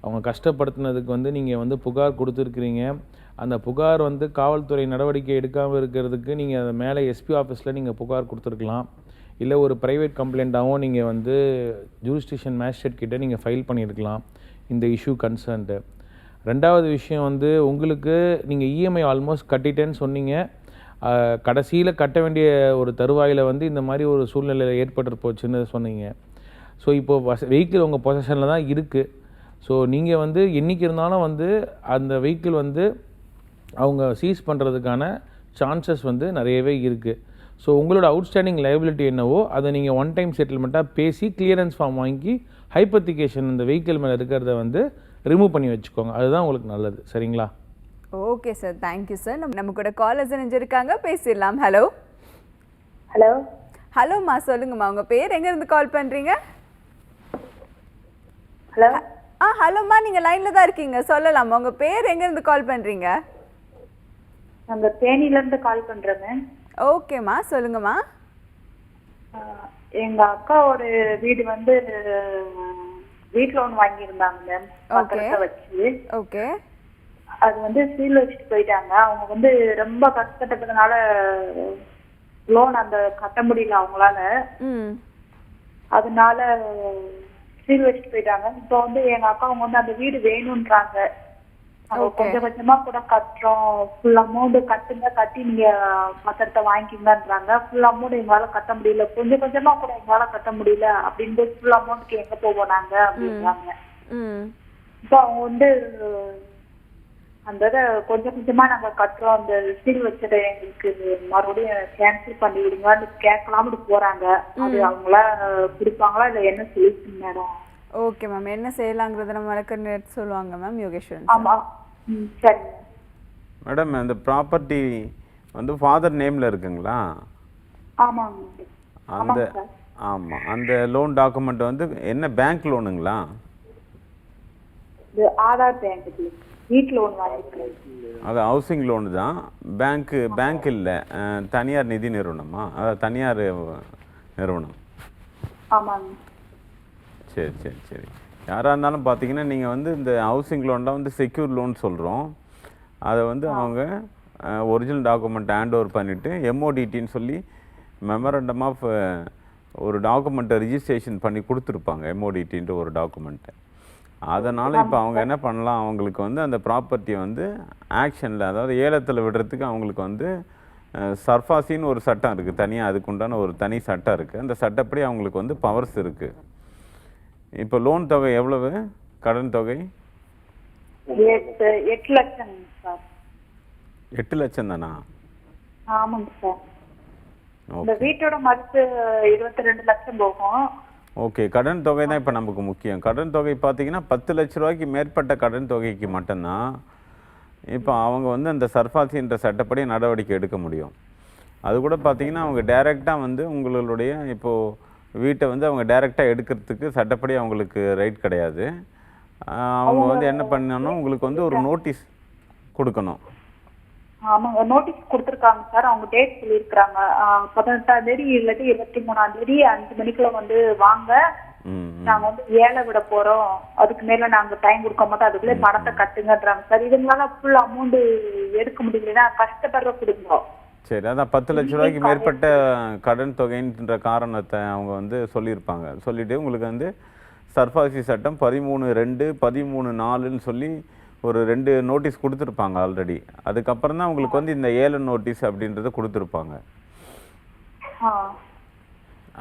அவங்க கஷ்டப்படுத்தினதுக்கு வந்து நீங்கள் வந்து புகார் கொடுத்துருக்குறீங்க. அந்த புகார் வந்து காவல்துறை நடவடிக்கை எடுக்காமல் இருக்கிறதுக்கு நீங்கள் அதை மேலே எஸ்பி ஆஃபீஸில் நீங்கள் புகார் கொடுத்துருக்கலாம். இல்லை ஒரு ப்ரைவேட் கம்ப்ளைண்ட்டாகவும் நீங்கள் வந்து ஜூரிஸ்டிக்ஷன் மேஜிஸ்ட்ரேட் கிட்டே நீங்கள் ஃபைல் பண்ணியிருக்கலாம் இந்த இஷ்யூ கன்சர்ன்ட்டு. ரெண்டாவது விஷயம் வந்து உங்களுக்கு நீங்கள் இஎம்ஐ ஆல்மோஸ்ட் கட்டிட்டேன்னு சொன்னீங்க. கடைசியில் கட்ட வேண்டிய ஒரு தருவாயில் வந்து இந்த மாதிரி ஒரு சூழ்நிலை ஏற்பட்டு போச்சுன்னு சொன்னீங்க. ஸோ இப்போது வெஹிக்கிள் உங்கள் பொசஷனில் தான் இருக்குது. ஸோ நீங்கள் வந்து என்றைக்கு இருந்தாலும் வந்து அந்த வெஹிக்கிள் வந்து அவங்க சீஸ் பண்ணுறதுக்கான சான்சஸ் வந்து நிறையவே இருக்குது. ஸோ உங்களோட அவுட்ஸ்டாண்டிங் லைபிலிட்டி என்னவோ அதை நீங்கள் ஒன் டைம் செட்டில்மெண்ட்டாக பேசி கிளியரன்ஸ் ஃபார்ம் வாங்கி ஹைப்பத்திகேஷன் இந்த வெஹிக்கிள் மேலே இருக்கிறத வந்து ரிமூவ் பண்ணி வச்சுக்கோங்க. அதுதான் உங்களுக்கு நல்லது. சரிங்களா? Okay sir, thank you sir. நம்ம கூட காலர்ஸ் இணைஞ்சிருக்காங்க, பேசிடலாம். ஹலோ ஹலோ ஹலோம்மா, சொல்லுங்கம்மா. உங்கள் பேர் எங்கேருந்து கால் பண்ணுறீங்க? ஹலோ ஹலோம்மா, நீங்கள் லைனில் தான் இருக்கீங்க, சொல்லலாமா? உங்கள் பேர் எங்கேருந்து கால் பண்ணுறீங்க? நாங்கள் தேனியிலேருந்து கால் பண்ணுறோங்க. ஓகேம்மா, சொல்லுங்கம்மா. எங்க அக்கா ஒரு வீடு வந்து வீட் லோன் வாங்கியிருந்தாங்க மேம், பத்திரத்தை வச்சு. ஓகே. அது வந்து சீல் வச்சுட்டு போயிட்டாங்க. அவங்க வந்து ரொம்ப கஷ்டப்பட்டதுனால லோன் அந்த கட்ட முடியல அவங்களால. அதனால சீல் வச்சுட்டு போயிட்டாங்க. இப்போ வந்து எங்க அக்கா அவங்க வந்து அந்த வீடு வேணும்ன்றாங்க. கொஞ்சம் கொஞ்சமா கூட கட்டுறோம், ஃபுல் அமௌண்ட் கட்டுங்க, கட்டி நீங்க பத்திரத்தை வாங்கிக்கங்கன்றாங்க. ஃபுல் அமௌண்ட் எங்களால கட்ட முடியல, கொஞ்சம் கொஞ்சமா கூட எங்களால கட்ட முடியல அப்படின்னு ஃபுல் அமௌண்ட்க்கு எங்க போவோம் நாங்க அப்படின்றாங்க. இப்போ அவங்க வந்து அந்த இதை கொஞ்சம் கொஞ்சமா நாங்க கட்டுறோம், அந்த சீல் வச்சதை எங்களுக்கு மறுபடியும் கேன்சல் பண்ணி விடுங்கன்னு கேட்கலாம்னு போறாங்க. அது அவங்களா கொடுப்பாங்களா இல்ல என்ன சொல்லிட்டு மேடம்? ஓகே மேம், என்ன செய்யலாங்கிறத நம்ம வழக்கறிஞர் எடுத்து சொல்லுவாங்க மேம், யோகேஸ்வரன். ஆமா, சரி மேடம். அந்த ப்ராப்பர்ட்டி வந்து ஃபாதர் நேமில் இருக்குங்களா? ஆமாங்க. அந்த ஆமாம், அந்த லோன் டாக்குமெண்ட் வந்து என்ன பேங்க் லோனுங்களா? இது ஆதார் பேங்க் வீட் லோன் வாங்கிருக்கேன். அது ஹவுசிங் லோனு தான். பேங்க் இல்லை, தனியார் நிதி நிறுவனமா? அதாவது தனியார் நிறுவனம். ஆமாங்க. சரி சரி சரி. யாராக இருந்தாலும் பார்த்தீங்கன்னா நீங்கள் வந்து இந்த ஹவுசிங் லோனில் வந்து செக்யூர் லோன் சொல்கிறோம். அதை வந்து அவங்க ஒரிஜினல் டாக்குமெண்ட் ஹேண்ட் ஓவர் பண்ணிவிட்டு எம்ஓடிடின்னு சொல்லி மெமரண்டம் ஆஃப் ஒரு டாக்குமெண்ட்டை ரிஜிஸ்ட்ரேஷன் பண்ணி கொடுத்துருப்பாங்க, எம்ஓடிடின்ற ஒரு டாக்குமெண்ட்டை. அதனால் இப்போ அவங்க என்ன பண்ணலாம், அவங்களுக்கு வந்து அந்த ப்ராப்பர்ட்டியை வந்து ஆக்ஷனில், அதாவது ஏலத்தில் விடுறதுக்கு அவங்களுக்கு வந்து சர்ஃபாசின்னு ஒரு சட்டம் இருக்குது தனியாக, அதுக்குண்டான ஒரு தனி சட்டம் இருக்குது. அந்த சட்டப்படி அவங்களுக்கு வந்து பவர்ஸ் இருக்குது. இப்போ லோன் தொகை எவ்வளவு? கடன் தொகை 8 லட்சம் சார். 8 லட்சம் தானா? ஆமாங்க சார். இந்த வீட்டோட மதிப்பு 22 லட்சம் போகும். ஓகே. கடன் தொகை தான் இப்போ நமக்கு முக்கியம். கடன் தொகை பார்த்தீங்கன்னா 10 லட்ச ரூபாய்க்கு மேற்பட்ட கடன் தொகைக்கு மட்டும்தான் இப்போ அவங்க வந்து அந்த சர்ஃபாசின்ற சட்டப்படி நடவடிக்கை எடுக்க முடியும். அது கூட பார்த்தீங்கன்னா அவங்க டைரெக்டாக வந்து உங்களுடைய இப்போது வீட்டை வந்து அவங்க டைரெக்டாக எடுக்கிறதுக்கு சட்டப்படி அவங்களுக்கு ரைட் கிடையாது. அவங்க வந்து என்ன பண்ணணும், உங்களுக்கு வந்து ஒரு நோட்டீஸ் கொடுக்கணும். ஆமாங்க, நோட்டீஸ் கொடுத்துருக்காங்க சார். அவங்க டேட் சொல்லியிருக்காங்க 18ஆம் தேதி இல்லாட்டி 23ஆம் தேதி 5 மணிக்குள்ள வந்து வாங்க, நாங்க வந்து ஏழை விட போறோம், அதுக்கு மேல நாங்க டைம் கொடுக்க மாட்டோம், அதுக்குள்ளே பணத்தை கட்டுங்கன்றாங்க சார். இதனால ஃபுல் அமௌண்ட் எடுக்க முடியலன்னா கஷ்டப்படுற குடும்பம். சரி, அதான் 10 லட்ச ரூபாய்க்கு மேற்பட்ட கடன் தொகைன்ற காரணத்தை அவங்க வந்து சொல்லியிருப்பாங்க. சொல்லிவிட்டு உங்களுக்கு வந்து சர்ஃபாசி சட்டம் 13(2), 13(4)ன்னு சொல்லி ஒரு 2 நோட்டீஸ் கொடுத்துருப்பாங்க ஆல்ரெடி. அதுக்கப்புறம் தான் உங்களுக்கு வந்து இந்த ஏல நோட்டீஸ் அப்படின்றத கொடுத்துருப்பாங்க.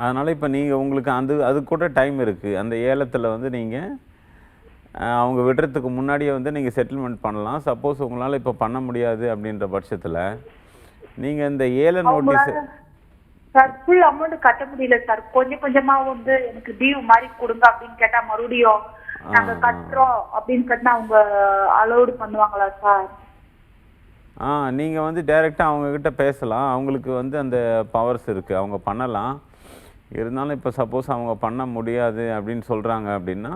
அதனால் இப்போ நீங்கள் உங்களுக்கு அது கூட டைம் இருக்குது. அந்த ஏலத்தில் வந்து நீங்கள் அவங்க விடுறதுக்கு முன்னாடியே வந்து நீங்கள் செட்டில்மெண்ட் பண்ணலாம். சப்போஸ் உங்களால் இப்போ பண்ண முடியாது அப்படின்ற பட்சத்தில் நீங்கள் இந்த ஏல நோட்டீஸ் சார் ஃபுல் அமௌண்ட் கட்ட முடியல சார், கொஞ்சம் கொஞ்சமா வந்து எனக்கு டியூ மாதிரி கொடுங்க அப்படின்னு கேட்டா மறுபடியும் நாங்க கட்டுறோம் அப்படின்னு கேட்டா அவங்க அலோடு பண்ணுவாங்களா சார்? நீங்கள் வந்து டைரெக்டாக அவங்கக்கிட்ட பேசலாம். அவங்களுக்கு வந்து அந்த பவர்ஸ் இருக்குது, அவங்க பண்ணலாம். இருந்தாலும் இப்போ சப்போஸ் அவங்க பண்ண முடியாது அப்படின்னு சொல்கிறாங்க அப்படின்னா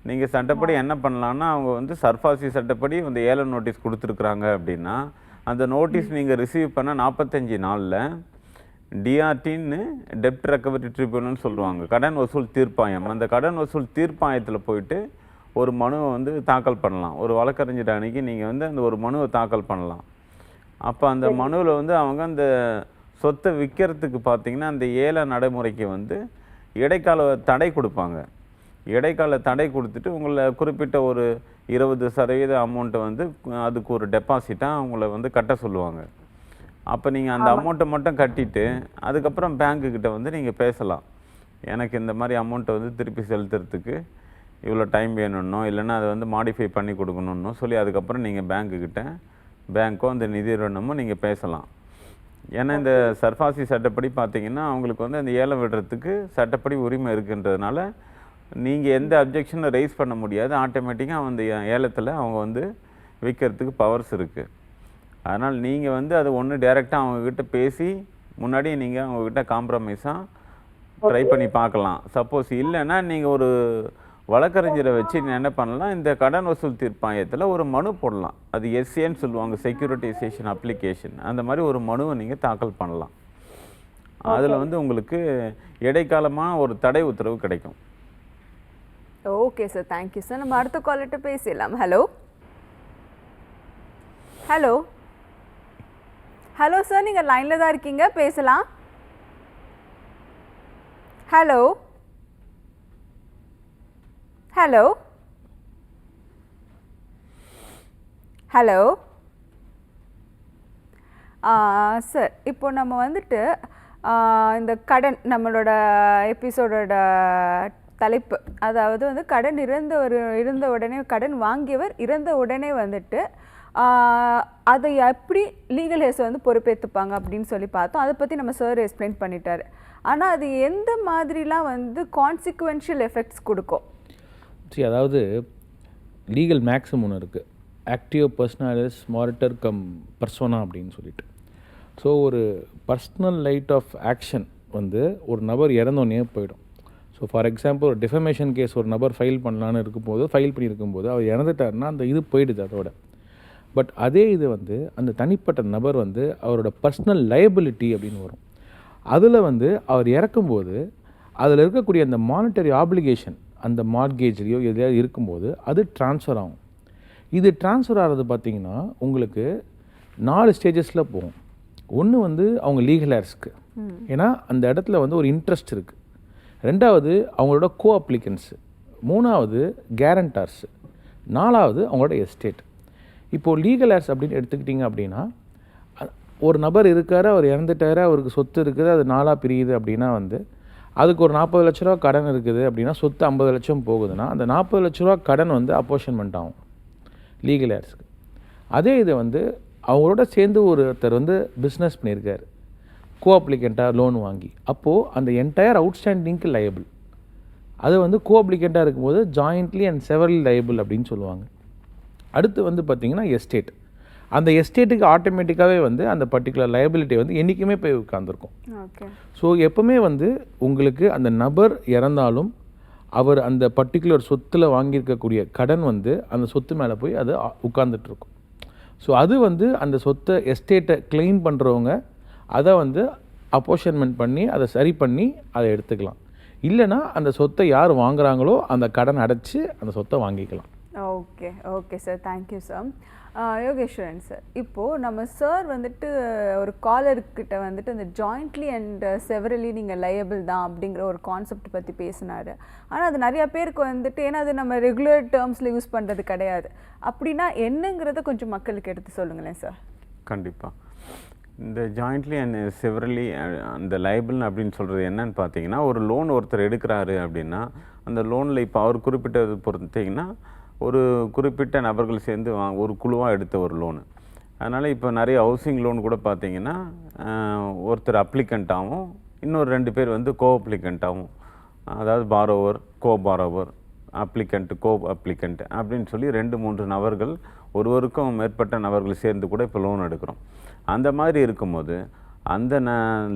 நீங்கள் சட்டப்படி என்ன பண்ணலான்னா, அவங்க வந்து சர்ஃபாசி சட்டப்படி அந்த ஏல நோட்டீஸ் கொடுத்துருக்குறாங்க அப்படின்னா அந்த நோட்டீஸ் நீங்கள் ரிசீவ் பண்ண 45 நாளில் டிஆர்டின்னு டெப்ட் ரெக்கவரி ட்ரிபியூனல்னு சொல்லுவாங்க, கடன் வசூல் தீர்ப்பாயம். அந்த கடன் வசூல் தீர்ப்பாயத்தில் போயிட்டு ஒரு மனுவை வந்து தாக்கல் பண்ணலாம். ஒரு வழக்கறிஞர் அன்னைக்கு நீங்கள் வந்து அந்த ஒரு மனுவை தாக்கல் பண்ணலாம். அப்போ அந்த மனுவில் வந்து அவங்க அந்த சொத்தை விற்கிறதுக்கு பார்த்தீங்கன்னா அந்த ஏல நடைமுறைக்கு வந்து இடைக்கால தடை கொடுப்பாங்க. இடைக்கால தடை கொடுத்துட்டு உங்களை குறிப்பிட்ட ஒரு 20% அமௌண்ட்டை வந்து அதுக்கு ஒரு டெபாசிட்டாக அவங்கள வந்து கட்ட சொல்லுவாங்க. அப்போ நீங்கள் அந்த அமௌண்ட்டை மட்டும் கட்டிட்டு அதுக்கப்புறம் பேங்க்குக்கிட்ட வந்து நீங்கள் பேசலாம். எனக்கு இந்த மாதிரி அமௌண்ட்டை வந்து திருப்பி செலுத்துறதுக்கு இவ்வளோ டைம் வேணும்னோ இல்லைன்னா அதை வந்து மாடிஃபை பண்ணி கொடுக்கணுன்னோ சொல்லி அதுக்கப்புறம் நீங்கள் பேங்க்கோ அந்த நிதி நிறுவனமோ நீங்கள் பேசலாம். ஏன்னா இந்த சர்ஃபாசி சட்டப்படி பார்த்தீங்கன்னா அவங்களுக்கு வந்து அந்த ஏலம் விடுறதுக்கு சட்டப்படி உரிமை இருக்குன்றதுனால நீங்கள் எந்த அப்ஜெக்ஷனும் ரைஸ் பண்ண முடியாது. ஆட்டோமேட்டிக்காக அந்த ஏலத்தில் அவங்க வந்து விற்கிறதுக்கு பவர்ஸ் இருக்குது. அதனால் நீங்கள் வந்து அது ஒன்று டைரெக்டாக அவங்கக்கிட்ட பேசி முன்னாடி நீங்கள் அவங்கக்கிட்ட காம்ப்ரமைஸாக ட்ரை பண்ணி பார்க்கலாம். சப்போஸ் இல்லைன்னா நீங்கள் ஒரு வழக்கறிஞரை வச்சு என்ன பண்ணலாம், இந்த கடன் வசூல் தீர்ப்பாயத்தில் ஒரு மனு போடலாம். அது எஸ்ஏன்னு சொல்லுவாங்க, செக்யூரிட்டைசேஷன் அப்ளிகேஷன். அந்த மாதிரி ஒரு மனுவை நீங்கள் தாக்கல் பண்ணலாம். அதில் வந்து உங்களுக்கு இடைக்காலமாக ஒரு தடை உத்தரவு கிடைக்கும். Okay sir, thank you sir. நம்ம அடுத்த காலர்கிட்ட பேசலாம். ஹலோ ஹலோ ஹலோ சார், நீங்கள் லைனில் தான் இருக்கீங்க, பேசலாம். ஹலோ ஹலோ ஹலோ சார், இப்போ நம்ம வந்துட்டு இந்த கடன், நம்மளோட எபிசோடோட தலைப்பு, அதாவது வந்து கடன் இருந்த உடனே, கடன் வாங்கியவர் இறந்த உடனே வந்துட்டு அதை எப்படி லீகல் ஹேர்ஸ் வந்து பொறுப்பேற்றுப்பாங்க அப்படின்னு சொல்லி பார்த்தோம். அதை பற்றி நம்ம சார் எக்ஸ்பிளைன் பண்ணிட்டாரு. ஆனால் அது எந்த மாதிரிலாம் வந்து கான்சிக்வென்ஷியல் எஃபெக்ட்ஸ் கொடுக்கும்? சரி, அதாவது லீகல் மேக்ஸிம் ஒன்று இருக்குது, ஆக்டிவ் பர்சனாலிஸ் மாரிட்டர் கம் பர்சோனா அப்படின்னு சொல்லிட்டு. ஸோ ஒரு பர்சனல் லைட் ஆஃப் ஆக்ஷன் வந்து ஒரு நபர் இறந்தோடனே போயிடும். ஸோ ஃபார் எக்ஸாம்பிள் ஒரு டிஃபமேஷன் கேஸ் ஒரு நபர் ஃபைல் பண்ணலான்னு இருக்கும்போது, ஃபைல் பண்ணியிருக்கும்போது அவர் இறந்துட்டாருன்னா அந்த இது போயிடுது அதோட. பட் அதே இது வந்து அந்த தனிப்பட்ட நபர் வந்து அவரோட பர்சனல் லைபிலிட்டி அப்படின்னு வரும். அதில் வந்து அவர் இறக்கும்போது அதில் இருக்கக்கூடிய அந்த மானிட்டரி ஆப்ளிகேஷன், அந்த மார்கேஜ்லேயோ எதையாவது இருக்கும்போது அது ட்ரான்ஸ்ஃபர் ஆகும். இது ட்ரான்ஸ்ஃபர் ஆகிறது பார்த்திங்கன்னா உங்களுக்கு 4 ஸ்டேஜஸில் போகும். ஒன்று வந்து அவங்க லீகல் ஹேர்ஸ்க்கு, ஏன்னா அந்த இடத்துல வந்து ஒரு இன்ட்ரெஸ்ட் இருக்குது. 2வது அவங்களோட கோ அப்ளிகன்ஸு, 3வது கேரண்டார்ஸு, 4வது அவங்களோட எஸ்டேட். இப்போது லீகல் ஹேர்ஸ் அப்படின்னு எடுத்துக்கிட்டிங்க அப்படின்னா, ஒரு நபர் இருக்கார், அவர் இறந்துட்டார், அவருக்கு சொத்து இருக்குது, அது 4ஆக பிரியுது அப்படின்னா வந்து அதுக்கு ஒரு 40 லட்ச ரூபா கடன் இருக்குது அப்படின்னா சொத்து 50 லட்சம் போகுதுன்னா அந்த 40 லட்ச ரூபா கடன் வந்து அப்போர்ஷன்மெண்ட் ஆகும் லீகல் ஹேர்ஸ்க்கு. அதே இது வந்து அவங்களோட சேர்ந்து ஒருத்தர் வந்து பிஸ்னஸ் பண்ணியிருக்காரு, கோ அப்ளிகண்ட்டாக லோன் வாங்கி, அப்போது அந்த என்டையர் அவுட்ஸ்டாண்டிங்க்கு லயபிள். அது வந்து கோ அப்ளிகண்ட்டாக இருக்கும்போது ஜாயிண்ட்லி அண்ட் செவரலி லயபிள் அப்படின்னு சொல்லுவாங்க. அடுத்து வந்து பார்த்திங்கன்னா எஸ்டேட். அந்த எஸ்டேட்டுக்கு ஆட்டோமேட்டிக்காகவே வந்து அந்த பர்டிகுலர் லயபிலிட்டி வந்து என்றைக்குமே போய் உட்காந்துருக்கும். ஸோ எப்போவுமே வந்து உங்களுக்கு அந்த நபர் இறந்தாலும் அவர் அந்த பர்டிகுலர் சொத்தில் வாங்கியிருக்கக்கூடிய கடன் வந்து அந்த சொத்து மேலே போய் அது உட்கார்ந்துட்டுருக்கும். ஸோ அது வந்து அந்த சொத்தை எஸ்டேட்டை கிளைம் பண்ணுறவங்க அதை வந்து அப்போர்ஷன்மெண்ட் பண்ணி அதை சரி பண்ணி அதை எடுத்துக்கலாம். இல்லைனா அந்த சொத்தை யார் வாங்குகிறாங்களோ அந்த கடன் அடைச்சி அந்த சொத்தை வாங்கிக்கலாம். Okay okay sir, thank you sir. Yogeswaran sir, இப்போது நம்ம சார் வந்துட்டு ஒரு காலர்கிட்ட வந்துட்டு அந்த ஜாயிண்ட்லி அண்ட் செவரலி நீங்கள் லயபிள் தான் அப்படிங்கிற ஒரு கான்செப்ட் பற்றி பேசினார். ஆனால் அது நிறையா பேருக்கு வந்துட்டு, ஏன்னா அது நம்ம ரெகுலர் டேர்ம்ஸில் யூஸ் பண்ணுறது கிடையாது. அப்படின்னா என்னங்கிறத கொஞ்சம் மக்களுக்கு எடுத்து சொல்லுங்களேன் சார். கண்டிப்பாக. இந்த ஜாயிண்ட்லி அண்ட் செவரலி அந்த லைபிள் அப்படின்னு சொல்கிறது என்னன்னு பார்த்தீங்கன்னா, ஒரு லோன் ஒருத்தர் எடுக்கிறாரு அப்படின்னா அந்த லோனில் இப்போ அவர் குறிப்பிட்டது பொறுத்தீங்கன்னா ஒரு குறிப்பிட்ட நபர்கள் சேர்ந்து ஒரு குழுவாக எடுத்த ஒரு லோனு. அதனால் இப்போ நிறைய ஹவுசிங் லோன் கூட பார்த்தீங்கன்னா ஒருத்தர் அப்ளிகண்ட்டாகவும் இன்னொரு 2 பேர் வந்து கோ அப்ளிகண்ட்டாகவும், அதாவது பாரோவர், கோ பாரோவர், அப்ளிகண்ட், கோ அப்ளிகண்ட் அப்படின்னு சொல்லி 2-3 நபர்கள், ஒருவருக்கும் மேற்பட்ட நபர்கள் சேர்ந்து கூட இப்போ லோன் எடுக்கிறோம். அந்த மாதிரி இருக்கும்போது அந்த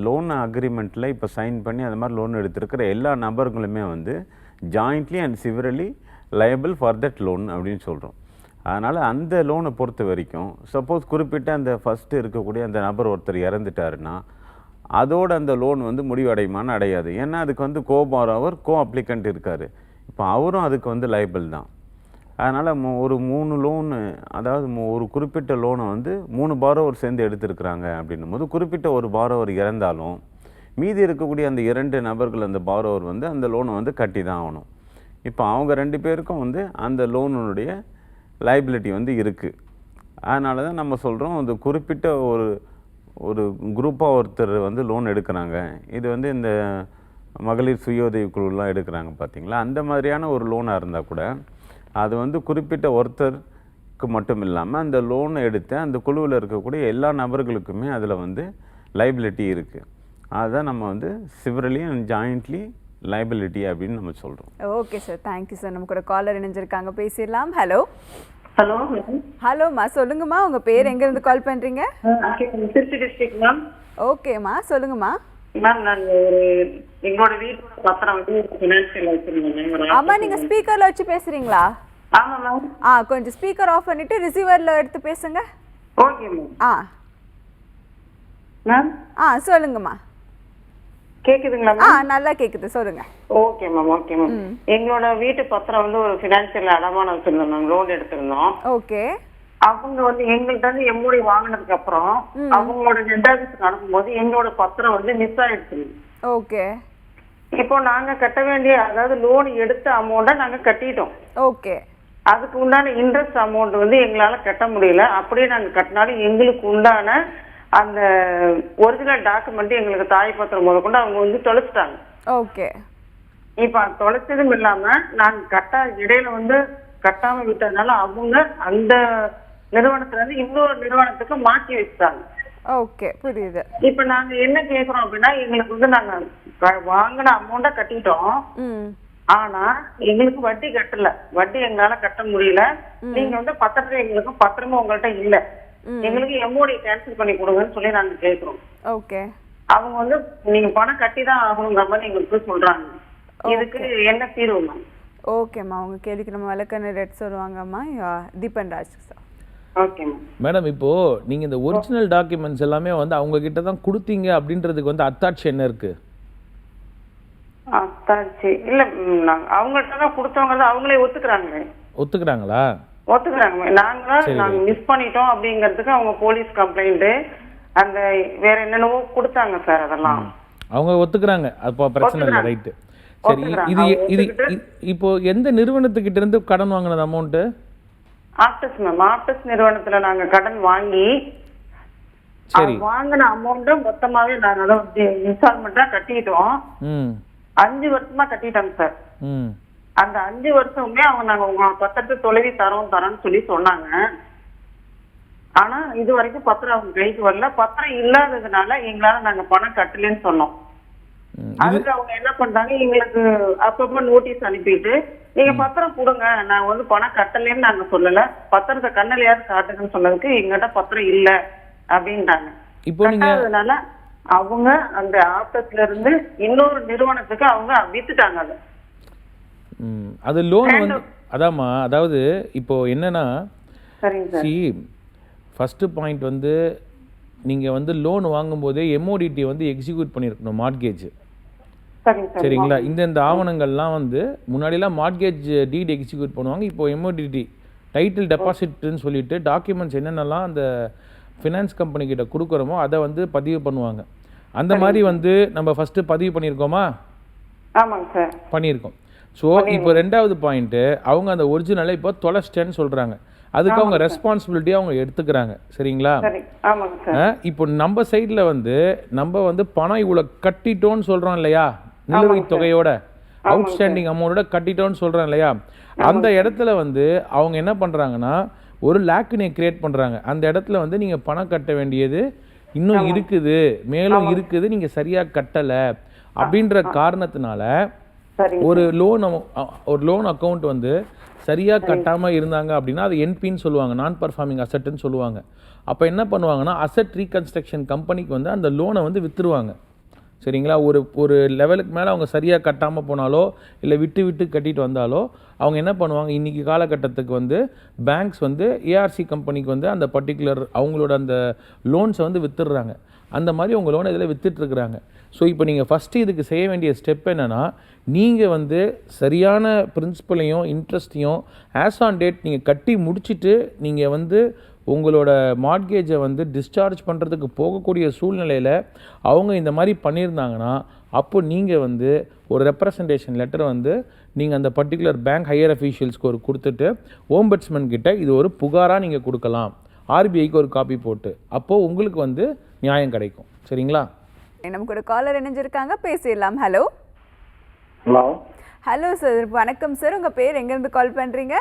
லோன் அக்ரிமெண்ட்டில் இப்போ சைன் பண்ணி அந்த மாதிரி லோன் எடுத்திருக்கிற எல்லா நபர்களுமே வந்து jointly and severally liable for that loan அப்படின்னு சொல்கிறோம். அதனால் அந்த லோனை பொறுத்த வரைக்கும் சப்போஸ் குறிப்பிட்ட அந்த ஃபஸ்ட்டு இருக்கக்கூடிய அந்த நபர் ஒருத்தர் இறந்துட்டாருன்னா அதோட அந்த லோன் வந்து முடிவடையுமான்னு அடையாது. ஏன்னா அதுக்கு வந்து கோ பாரோவர், கோ அப்ளிகண்ட் இருக்கார். இப்போ அவரும் அதுக்கு வந்து லயபிள் தான். அதனால் ஒரு 3 லோனு, அதாவது ஒரு குறிப்பிட்ட லோனை வந்து 3 பாரோவர் சேர்ந்து எடுத்திருக்கிறாங்க அப்படின்னும் போது குறிப்பிட்ட ஒரு பாரோவர் இறந்தாலும் மீதி இருக்கக்கூடிய அந்த 2 நபர்கள் அந்த பாரோவர் வந்து அந்த லோனை வந்து கட்டி தான் ஆகணும். இப்போ அவங்க 2 பேருக்கும் வந்து அந்த லோனுடைய லைபிலிட்டி வந்து இருக்குது. அதனால தான் நம்ம சொல்கிறோம், இந்த குறிப்பிட்ட ஒரு குரூப்பாக ஒருத்தர் வந்து லோன் எடுக்கிறாங்க, இது வந்து இந்த மகளிர் சுய உதவி குழுலாம் எடுக்கிறாங்க பார்த்தீங்களா, அந்த மாதிரியான ஒரு லோனாக இருந்தால் கூட அது வந்து குறிப்பிட்ட ஒருத்தருக்கு மட்டும் இல்லாமல் அந்த லோனை எடுத்து அந்த குழுவில் இருக்கக்கூடிய எல்லா நபர்களுக்குமே அதில் வந்து லைபிலிட்டி இருக்குது. அதுதான் நம்ம வந்து சிவரலி அண்ட் ஜாயிண்ட்லி லைபிலிட்டி அப்படின்னு நம்ம சொல்கிறோம். Okay sir, thank you sir. நம்ம கூட காலர் இணைஞ்சிருக்காங்க, பேசிடலாம். ஹலோ ஹலோ ஹலோம்மா, சொல்லுங்கம்மா. உங்கள் பேர் எங்கேருந்து கால் பண்ணுறீங்க? Trichy district ma'am. ஓகேம்மா, சொல்லுங்கம்மா. மேம் நான் ஒரு எங்களோட வீட்டோட பத்திரம் வந்து ஃபினான்ஷியல் வச்சிருந்தேன். அம்மா, நீங்கள் ஸ்பீக்கரில் வச்சு பேசுகிறீங்களா? ஆமா மேம். கொஞ்சம் ஸ்பீக்கர் ஆஃப் பண்ணிவிட்டு ரிசீவரில் எடுத்து பேசுங்க. Okay ma'am. மேம் சொல்லுங்கம்மா. கேக்குதுங்களா மேம்? நல்லா கேக்குது, சொல்லுங்க. Okay ma'am. Okay ma'am. எங்களோட வீட்டு பத்திரம் வந்து ஒரு ஃபினான்ஷியல் அடமானம் வச்சிருந்தோம் மேம், லோன் எடுத்திருந்தோம். ஓகே. அவங்க வந்து எங்கள்கிட்ட வந்து எம்ஓடி வாங்கினதுக்கு அப்புறம் அவங்களோட ஹெட் ஆபீஸ்க்கு அனுப்பும்போது எங்களோட பத்திரம் வந்து மிஸ் ஆயிடுச்சு. ஓகே. இப்போ நாங்க கட்ட வேண்டிய, அதாவது லோன் எடுத்த அமௌண்ட்டை நாங்க கட்டிட்டோம். ஓகே. அதுக்கு உண்டான இன்ட்ரெஸ்ட் அமௌண்ட் வந்து எங்களால கட்ட முடியல. அப்படியே நாங்க கட்டினாலும் எங்களுக்கு உண்டான அந்த ஒரிஜினல் டாக்குமெண்ட், எங்களுக்கு தாய் பத்திரம் முத கொண்டு அவங்க வந்து தொலைச்சிட்டாங்க. ஓகே. இப்ப தொலைச்சதும் இல்லாம நாங்க இடையில வந்து கட்டாம விட்டதுனால அவங்க அந்த நிறுவனத்துல இருந்து இன்னொரு நிறுவனத்துக்கு மாற்றி வச்சுட்டாங்க. ஓகே, புரியுது. இப்ப நாங்க என்ன கேக்குறோம் அப்படின்னா, எங்களுக்கு வந்து நாங்க வாங்கின அமௌண்ட்டை கட்டிட்டோம், ஆனா எங்களுக்கு வட்டி கட்டல, வட்டி எங்களால கட்ட முடியல. நீங்க வந்து பத்திரத்தை எங்களுக்கு பத்திரமும் உங்கள்கிட்ட இல்ல, எங்களுக்கு எம்ஓடி கேன்சல் பண்ணி கொடுங்கன்னு சொல்லி நாங்க கேக்குறோம். ஓகே. அவங்க வந்து நீங்க பணம் கட்டி தான் ஆகணுங்கிற மாதிரி எங்களுக்கு சொல்றாங்க. இதுக்கு என்ன தீர்வு மேம்? ஓகேம்மா, உங்க கேள்விக்கு நம்ம விளக்கணர் எடுத்து சொல்லுவாங்கம்மா. Deepan Raj sir. Okay madam, இப்போ நீங்க இந்த ஒரிஜினல் டாக்குமெண்ட்ஸ் எல்லாமே வந்து அவங்க கிட்ட தான் கொடுத்தீங்க அப்படின்றதுக்கு வந்து அத்தாட்சி என்ன இருக்கு? அத்தாட்சி இல்ல, அவங்கள்ட்ட தான் கொடுத்தவங்க அவங்களே ஒத்துக்கிறாங்க. ஒத்துக்கிறாங்களா? ஒத்துக்கிறாங்க. நாங்க மிஸ் பண்ணிட்டோம் அப்படிங்கிறதுக்கு அவங்க போலீஸ் கம்ப்ளைண்ட் அந்த வேற என்னென்னவோ கொடுத்தாங்க சார், அதெல்லாம் அவங்க ஒத்துக்கிறாங்க. அப்போ பிரச்சனை இல்லை, ரைட்டு. சரி, இது இப்போ எந்த நிறுவனத்துக்கிட்ட இருந்து கடன் வாங்கினது அமௌண்ட்? ஆப்டஸ் மேம். ஆப்டஸ் நிறுவனத்துல நாங்க கடன் வாங்கி வாங்கின அமௌண்ட் மொத்தமாவே நாங்க அதை இன்ஸ்டால்மெண்டா கட்டிட்டோம். 5 வருஷமா கட்டிட்டோங்க சார். அந்த 5 வருஷமுமே அவங்க நாங்க உங்க பத்திரத்தை தொலைவி தரோம்னு சொல்லி சொன்னாங்க. ஆனா இது வரைக்கும் பத்திரம் அவங்க கைக்கு வரல. பத்திரம் இல்லாததுனால எங்களால நாங்க பணம் கட்டலன்னு சொன்னோம். அதுக்கு அவங்க என்ன பண்றாங்க, எங்களுக்கு அப்பப்ப நோட்டீஸ் அனுப்பிட்டு நீங்க பத்திரம் கொடுங்க, நான் வந்து பணம் கட்டலன்னு நாங்க சொல்லல, பத்திரத்தை கண்ணலையாவது காட்டுங்கன்னு சொன்னதுக்கு எங்கிட்ட பத்திரம் இல்ல அப்படின்ட்டாங்க. அதனால அவங்க அந்த ஆபீஸ்ல இருந்து இன்னொரு நிறுவனத்துக்கு அவங்க வித்துட்டாங்க. அது லோன் வந்து அதாம்மா, அதாவது இப்போ என்னன்னா, ஃபர்ஸ்ட் பாயிண்ட் வந்து நீங்க வந்து லோன் வாங்கும்போதே எம்ஓடிடி வந்து எக்ஸிக்யூட் பண்ணியிருக்கணும், மார்ட்கேஜ். சரிங்களா? இந்த ஆவணங்கள்லாம் வந்து முன்னாடிலாம் மார்ட்கேஜ் டீட் எக்ஸிக்யூட் பண்ணுவாங்க, இப்போ எம்ஓடிடி டைட்டில் டெபாசிட்னு சொல்லிட்டு டாக்குமெண்ட்ஸ் என்னென்னலாம் அந்த ஃபினான்ஸ் கம்பெனி கிட்ட கொடுக்குறோமோ அதை வந்து பதிவு பண்ணுவாங்க. அந்த மாதிரி வந்து நம்ம ஃபர்ஸ்ட் பதிவு பண்ணியிருக்கோமா? ஆமாங்க சார், பண்ணியிருக்கோம். ஸோ இப்போ 2வது பாயிண்ட்டு, அவங்க அந்த ஒரிஜினலை இப்போ தொலைச்சிட்டேன்னு சொல்கிறாங்க, அதுக்கு அவங்க ரெஸ்பான்சிபிலிட்டியாக அவங்க எடுத்துக்கிறாங்க. சரிங்களா? இப்போ நம்ம சைடில் வந்து நம்ம வந்து பணம் இவ்வளோ கட்டிட்டோன்னு சொல்கிறோம் இல்லையா, நிலுவைத் தொகையோட அவுட்ஸ்டாண்டிங் அமௌண்ட்டோட கட்டிட்டோன்னு சொல்கிறோம் இல்லையா, அந்த இடத்துல வந்து அவங்க என்ன பண்ணுறாங்கன்னா ஒரு லேக்குனை கிரியேட் பண்ணுறாங்க. அந்த இடத்துல வந்து நீங்கள் பணம் கட்ட வேண்டியது இன்னும் இருக்குது, மேலும் இருக்குது, நீங்கள் சரியாக கட்டலை அப்படின்ற காரணத்தினால ஒரு லோன் அக்கௌண்ட் வந்து சரியாக கட்டாமல் இருந்தாங்க அப்படின்னா அது என்பின்னு சொல்லுவாங்க, நான் பர்ஃபார்மிங் அசட்டுன்னு சொல்லுவாங்க. அப்போ என்ன பண்ணுவாங்கன்னா அசட் ரீகன்ஸ்ட்ரக்ஷன் கம்பெனிக்கு வந்து அந்த லோனை வந்து விற்றுருவாங்க. சரிங்களா? ஒரு லெவலுக்கு மேலே அவங்க சரியாக கட்டாமல் போனாலோ இல்லை விட்டு கட்டிட்டு வந்தாலோ அவங்க என்ன பண்ணுவாங்க, இன்றைக்கி காலகட்டத்துக்கு வந்து பேங்க்ஸ் வந்து ஏஆர்சி கம்பெனிக்கு வந்து அந்த பர்டிகுலர் அவங்களோட அந்த லோன்ஸை வந்து விற்றுடுறாங்க. அந்த மாதிரி உங்கள் லோனை இதில் விற்றுட்ருக்குறாங்க. ஸோ இப்போ நீங்கள் ஃபஸ்ட்டு இதுக்கு செய்ய வேண்டிய ஸ்டெப் என்னென்னா, நீங்கள் வந்து சரியான பிரின்சிபலையும் இன்ட்ரெஸ்ட்டையும் ஆஸ் ஆன் டேட் நீங்கள் கட்டி முடிச்சுட்டு நீங்கள் வந்து உங்களோட மார்ட்கேஜை வந்து டிஸ்சார்ஜ் பண்ணுறதுக்கு போகக்கூடிய சூழ்நிலையில் அவங்க இந்த மாதிரி பண்ணியிருந்தாங்கன்னா அப்போ நீங்கள் வந்து ஒரு ரெப்ரசன்டேஷன் லெட்டர் வந்து நீங்கள் அந்த பர்டிகுலர் பேங்க் ஹையர் அஃபீஷியல்ஸ்க்கு ஒரு கொடுத்துட்டு ஓம்பட்ஸ்மன் கிட்ட இது ஒரு புகாராக நீங்கள் கொடுக்கலாம், ஆர்பிஐக்கு ஒரு காப்பி போட்டு. அப்போது உங்களுக்கு வந்து நியாயம் கிடைக்கும். சரிங்களா? நமக்கு ஒரு காலர் இணைஞ்சிருக்காங்க, பேசிடலாம். ஹலோ ஹலோ ஹலோ சார், வணக்கம் சார். உங்கள் பேர் எங்கேருந்து கால் பண்ணுறீங்க?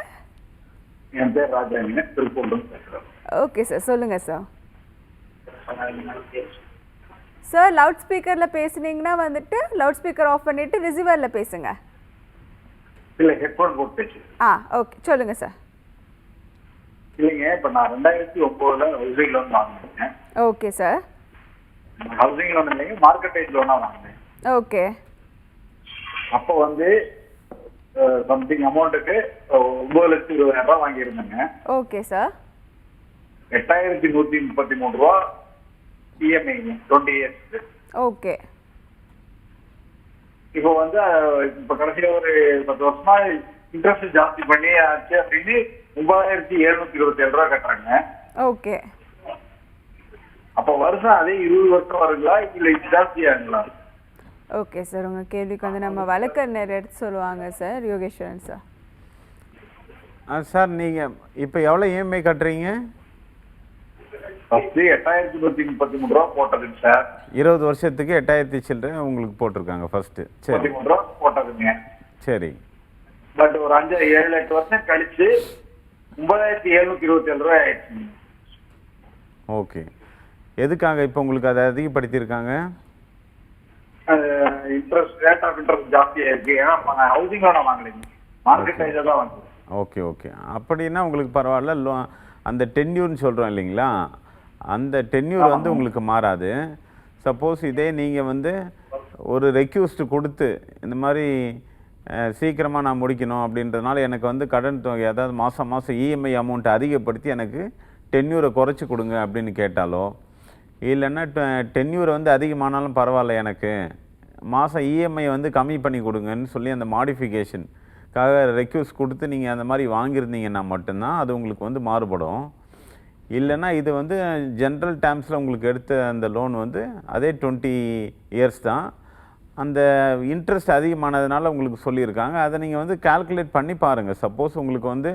என் பேர் ராஜாங்க, திருப்பூர் பேசுகிறேன். ஓகே சார், சொல்லுங்கள் சார். சார் லவுட் ஸ்பீக்கரில் பேசுனீங்கன்னா வந்துட்டு லவுட் ஸ்பீக்கர் ஆஃப் பண்ணிவிட்டு ரிசீவரில் பேசுங்க. இல்லை, ஹெட்ஃபோன் போட்டு பேசு. ஓகே, சொல்லுங்கள் சார். இல்லைங்க, இப்போ நான் 2009 ஹவுசிங் லோன் வாங்கினேன். Okay sir. ஹவுசிங் லோன் இல்லைங்க, மார்க்கெட்டேஜ் லோனாக வாங்கினேன். ஓகே. அப்போ வந்து சம்திங் அமௌண்ட்டுக்கு 9,20,000 ரூபா வாங்கியிருந்தேங்க. Okay sir. 8,133 ரூபா இஎம்ஐ 20 இயர்ஸ். ஓகே. இப்போ வந்து இப்போ கடைசியா ஒரு 10 வருஷமா இன்ட்ரெஸ்ட் ஜாஸ்தி பண்ணி ஆச்சு அப்படின்னு 3,727 ரூபா கட்டுறாங்க. ஓகே. அப்போ வருஷம் அதே 20 வருஷம் வருங்களா இல்லை ஜாஸ்தி ஆகுங்களா? ஓகே சார், உங்கள் கேள்விக்கு வந்து நம்ம வழக்கறிஞர் எடுத்து சொல்லுவாங்க சார். யோகேஸ்வரன் சார். சார் நீங்கள் இப்போ எவ்வளோ இஎம்ஐ கட்டுறீங்க? ஃபர்ஸ்ட் 8,133 ரூபா போட்டதுங்க சார். 20 வருஷத்துக்கு 8,000 சில்லறை உங்களுக்கு போட்டிருக்காங்க ஃபர்ஸ்ட்டு. சரி, 33 ரூபா போட்டதுங்க. சரி. பட் ஒரு 5-7-8 வருஷம் கழிச்சு 9,727 ரூபாய் ஆயிடுச்சு. ஓகே. எதுக்காக இப்போ உங்களுக்கு அதை அதிகப்படுத்தியிருக்காங்க? இன்ட்ரெஸ்ட், ரேட் ஆஃப் இன்ட்ரெஸ்ட் ஜாஸ்தியாக இருக்கு. ஏன்னா நான் ஹவுசிங் லோனை வாங்கலைங்க, மார்க்கெட் தான் வாங்குறேன். Okay okay. அப்படின்னா உங்களுக்கு பரவாயில்ல. அந்த டென்யூர்னு சொல்கிறோம் இல்லைங்களா, அந்த டென்யூர் வந்து உங்களுக்கு மாறாது. சப்போஸ் இதே நீங்கள் வந்து ஒரு ரெக்யூஸ்ட் கொடுத்து இந்த மாதிரி சீக்கிரமாக நான் முடிக்கணும் அப்படின்றதுனால எனக்கு வந்து கடன் தொகை, அதாவது மாதம் மாதம் இஎம்ஐ அமௌண்ட்டை அதிகப்படுத்தி எனக்கு டென்யூரை குறைச்சி கொடுங்க அப்படின்னு கேட்டாலோ, இல்லைன்னா டென்யூரை வந்து அதிகமானாலும் பரவாயில்ல, எனக்கு மாதம் இஎம்ஐ வந்து கம்மி பண்ணி கொடுங்கன்னு சொல்லி அந்த மாடிஃபிகேஷனுக்காக ரெக்யூஸ்ட் கொடுத்து நீங்கள் அந்த மாதிரி வாங்கியிருந்தீங்கன்னா மட்டும்தான் அது உங்களுக்கு வந்து மாறுபடும். இல்லைன்னா இது வந்து ஜென்ரல் டேர்ம்ஸில் உங்களுக்கு எடுத்த அந்த லோன் வந்து அதே 20 இயர்ஸ் தான். அந்த இன்ட்ரெஸ்ட் அதிகமானதுனால உங்களுக்கு சொல்லியிருக்காங்க. அதை நீங்கள் வந்து கால்குலேட் பண்ணி பாருங்கள். சப்போஸ் உங்களுக்கு வந்து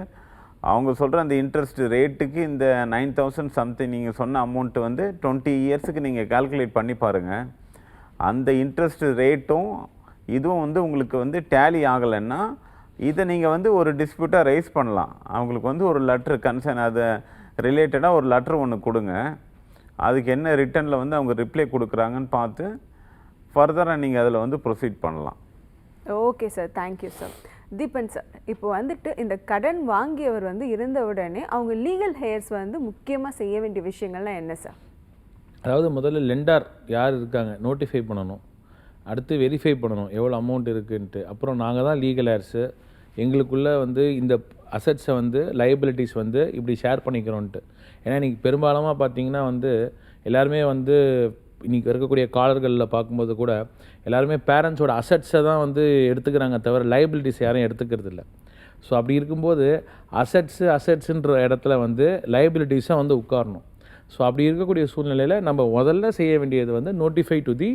அவங்க சொல்கிற அந்த இன்ட்ரெஸ்ட் ரேட்டுக்கு இந்த 9,000 சம்திங் நீங்கள் சொன்ன அமௌண்ட்டு வந்து 20 இயர்ஸுக்கு நீங்கள் கால்குலேட் பண்ணி பாருங்கள். அந்த இன்ட்ரெஸ்ட் ரேட்டும் இதுவும் வந்து உங்களுக்கு வந்து டேலி ஆகலைன்னா இதை நீங்கள் வந்து ஒரு டிஸ்பியூட்டாக ரைஸ் பண்ணலாம். அவங்களுக்கு வந்து ஒரு லெட்ரு கன்சர்ன், அதை ரிலேட்டடாக ஒரு லெட்ரு ஒன்று கொடுங்க. அதுக்கு என்ன ரிட்டனில் வந்து அவங்க ரிப்ளை கொடுக்குறாங்கன்னு பார்த்து ஃபர்தராக நீங்கள் அதில் வந்து ப்ரொசீட் பண்ணலாம். Okay sir, thank you sir. Deepan sir, இப்போ வந்துட்டு இந்த கடன் வாங்கியவர் வந்து இருந்த உடனே அவங்க லீகல் ஹேர்ஸ் வந்து முக்கியமாக செய்ய வேண்டிய விஷயங்கள்லாம் என்ன சார்? அதாவது முதல்ல லெண்டார் யார் இருக்காங்க நோட்டிஃபை பண்ணணும், அடுத்து வெரிஃபை பண்ணணும் எவ்வளோ அமௌண்ட் இருக்குன்ட்டு. அப்புறம் நாங்கள் தான் லீகல் ஹேர்ஸு, எங்களுக்குள்ளே வந்து இந்த அசட்ஸை வந்து லைபிலிட்டிஸ் வந்து இப்படி ஷேர் பண்ணிக்கிறோன்ட்டு. ஏன்னா இன்றைக்கி பெரும்பாலுமாக பார்த்தீங்கன்னா வந்து எல்லாருமே வந்து இன்றைக்கி இருக்கக்கூடிய காலர்களில் பார்க்கும்போது கூட எல்லாருமே பேரண்ட்ஸோட அசட்ஸை தான் வந்து எடுத்துக்கிறாங்க தவிர லைபிலிட்டிஸ் யாரும் எடுத்துக்கிறது இல்லை. ஸோ அப்படி இருக்கும்போது அசட்ஸுன்ற இடத்துல வந்து லைபிலிட்டிஸை வந்து உட்காரணும். ஸோ அப்படி இருக்கக்கூடிய சூழ்நிலையில் நம்ம முதல்ல செய்ய வேண்டியது வந்து நோட்டிஃபை டு தி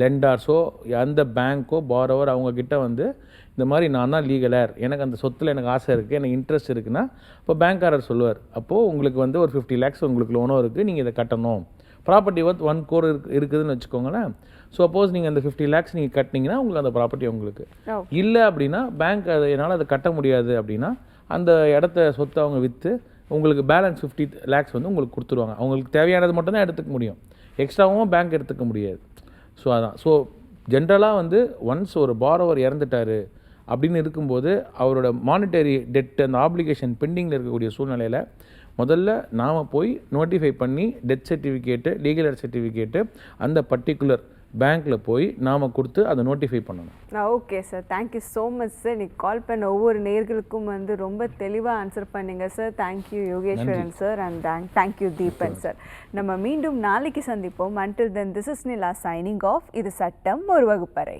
லெண்டார்ஸோ அந்த பேங்க்கோ பாரோவர் அவங்கக்கிட்ட வந்து இந்த மாதிரி நான் தான் லீகல் ஹேர், எனக்கு அந்த சொத்தில் எனக்கு ஆசை இருக்குது, எனக்கு இன்ட்ரெஸ்ட் இருக்குன்னா அப்போ பேங்க்காரர் சொல்லுவார், அப்போது உங்களுக்கு வந்து ஒரு 50 lakhs உங்களுக்கு லோனும் இருக்குது, நீங்கள் இதை கட்டணும். ப்ராப்பர்ட்டி ஒர்த் 1 crore இருக்குதுன்னு வச்சுக்கோங்களேன். சப்போஸ் நீங்கள் அந்த 50 lakhs நீங்கள் கட்டினீங்கன்னா உங்களுக்கு அந்த ப்ராப்பர்ட்டி உங்களுக்கு இல்லை அப்படின்னா பேங்க் அதை என்னால் அதை கட்ட முடியாது அப்படின்னா அந்த இடத்த சொத்தை அவங்க விற்று உங்களுக்கு பேலன்ஸ் 50 lakhs வந்து உங்களுக்கு கொடுத்துருவாங்க. அவங்களுக்கு தேவையானது மட்டும்தான் எடுத்துக்க முடியும், எக்ஸ்ட்ராவும் பேங்க் எடுத்துக்க முடியாது. ஸோ அதான். ஸோ ஜென்ரலாக வந்து ஒன்ஸ் ஒரு பாரோவர் இறந்துட்டார் அப்படின்னு இருக்கும்போது அவரோட மானிட்டரி டெட் அந்த ஆப்ளிகேஷன் பெண்டிங்கில் இருக்கக்கூடிய சூழ்நிலையில் முதல்ல நாம் போய் நோட்டிஃபை பண்ணி death certificate legal hair certificate அந்த பர்டிகுலர் பேங்க்கில் போய் நாம் கொடுத்து அதை நோட்டிஃபை பண்ணணும். Okay sir, thank you so much sir. நீங்கள் கால் பண்ண ஒவ்வொரு நேர்களுக்கும் வந்து ரொம்ப தெளிவாக ஆன்சர் பண்ணிங்க sir. Thank you Yogeswaran sir and thank you Deepan sir. நம்ம மீண்டும் நாளைக்கு சந்திப்போம். Until then this is Nila signing off. இது சட்டம் ஒரு வகுப்பறை.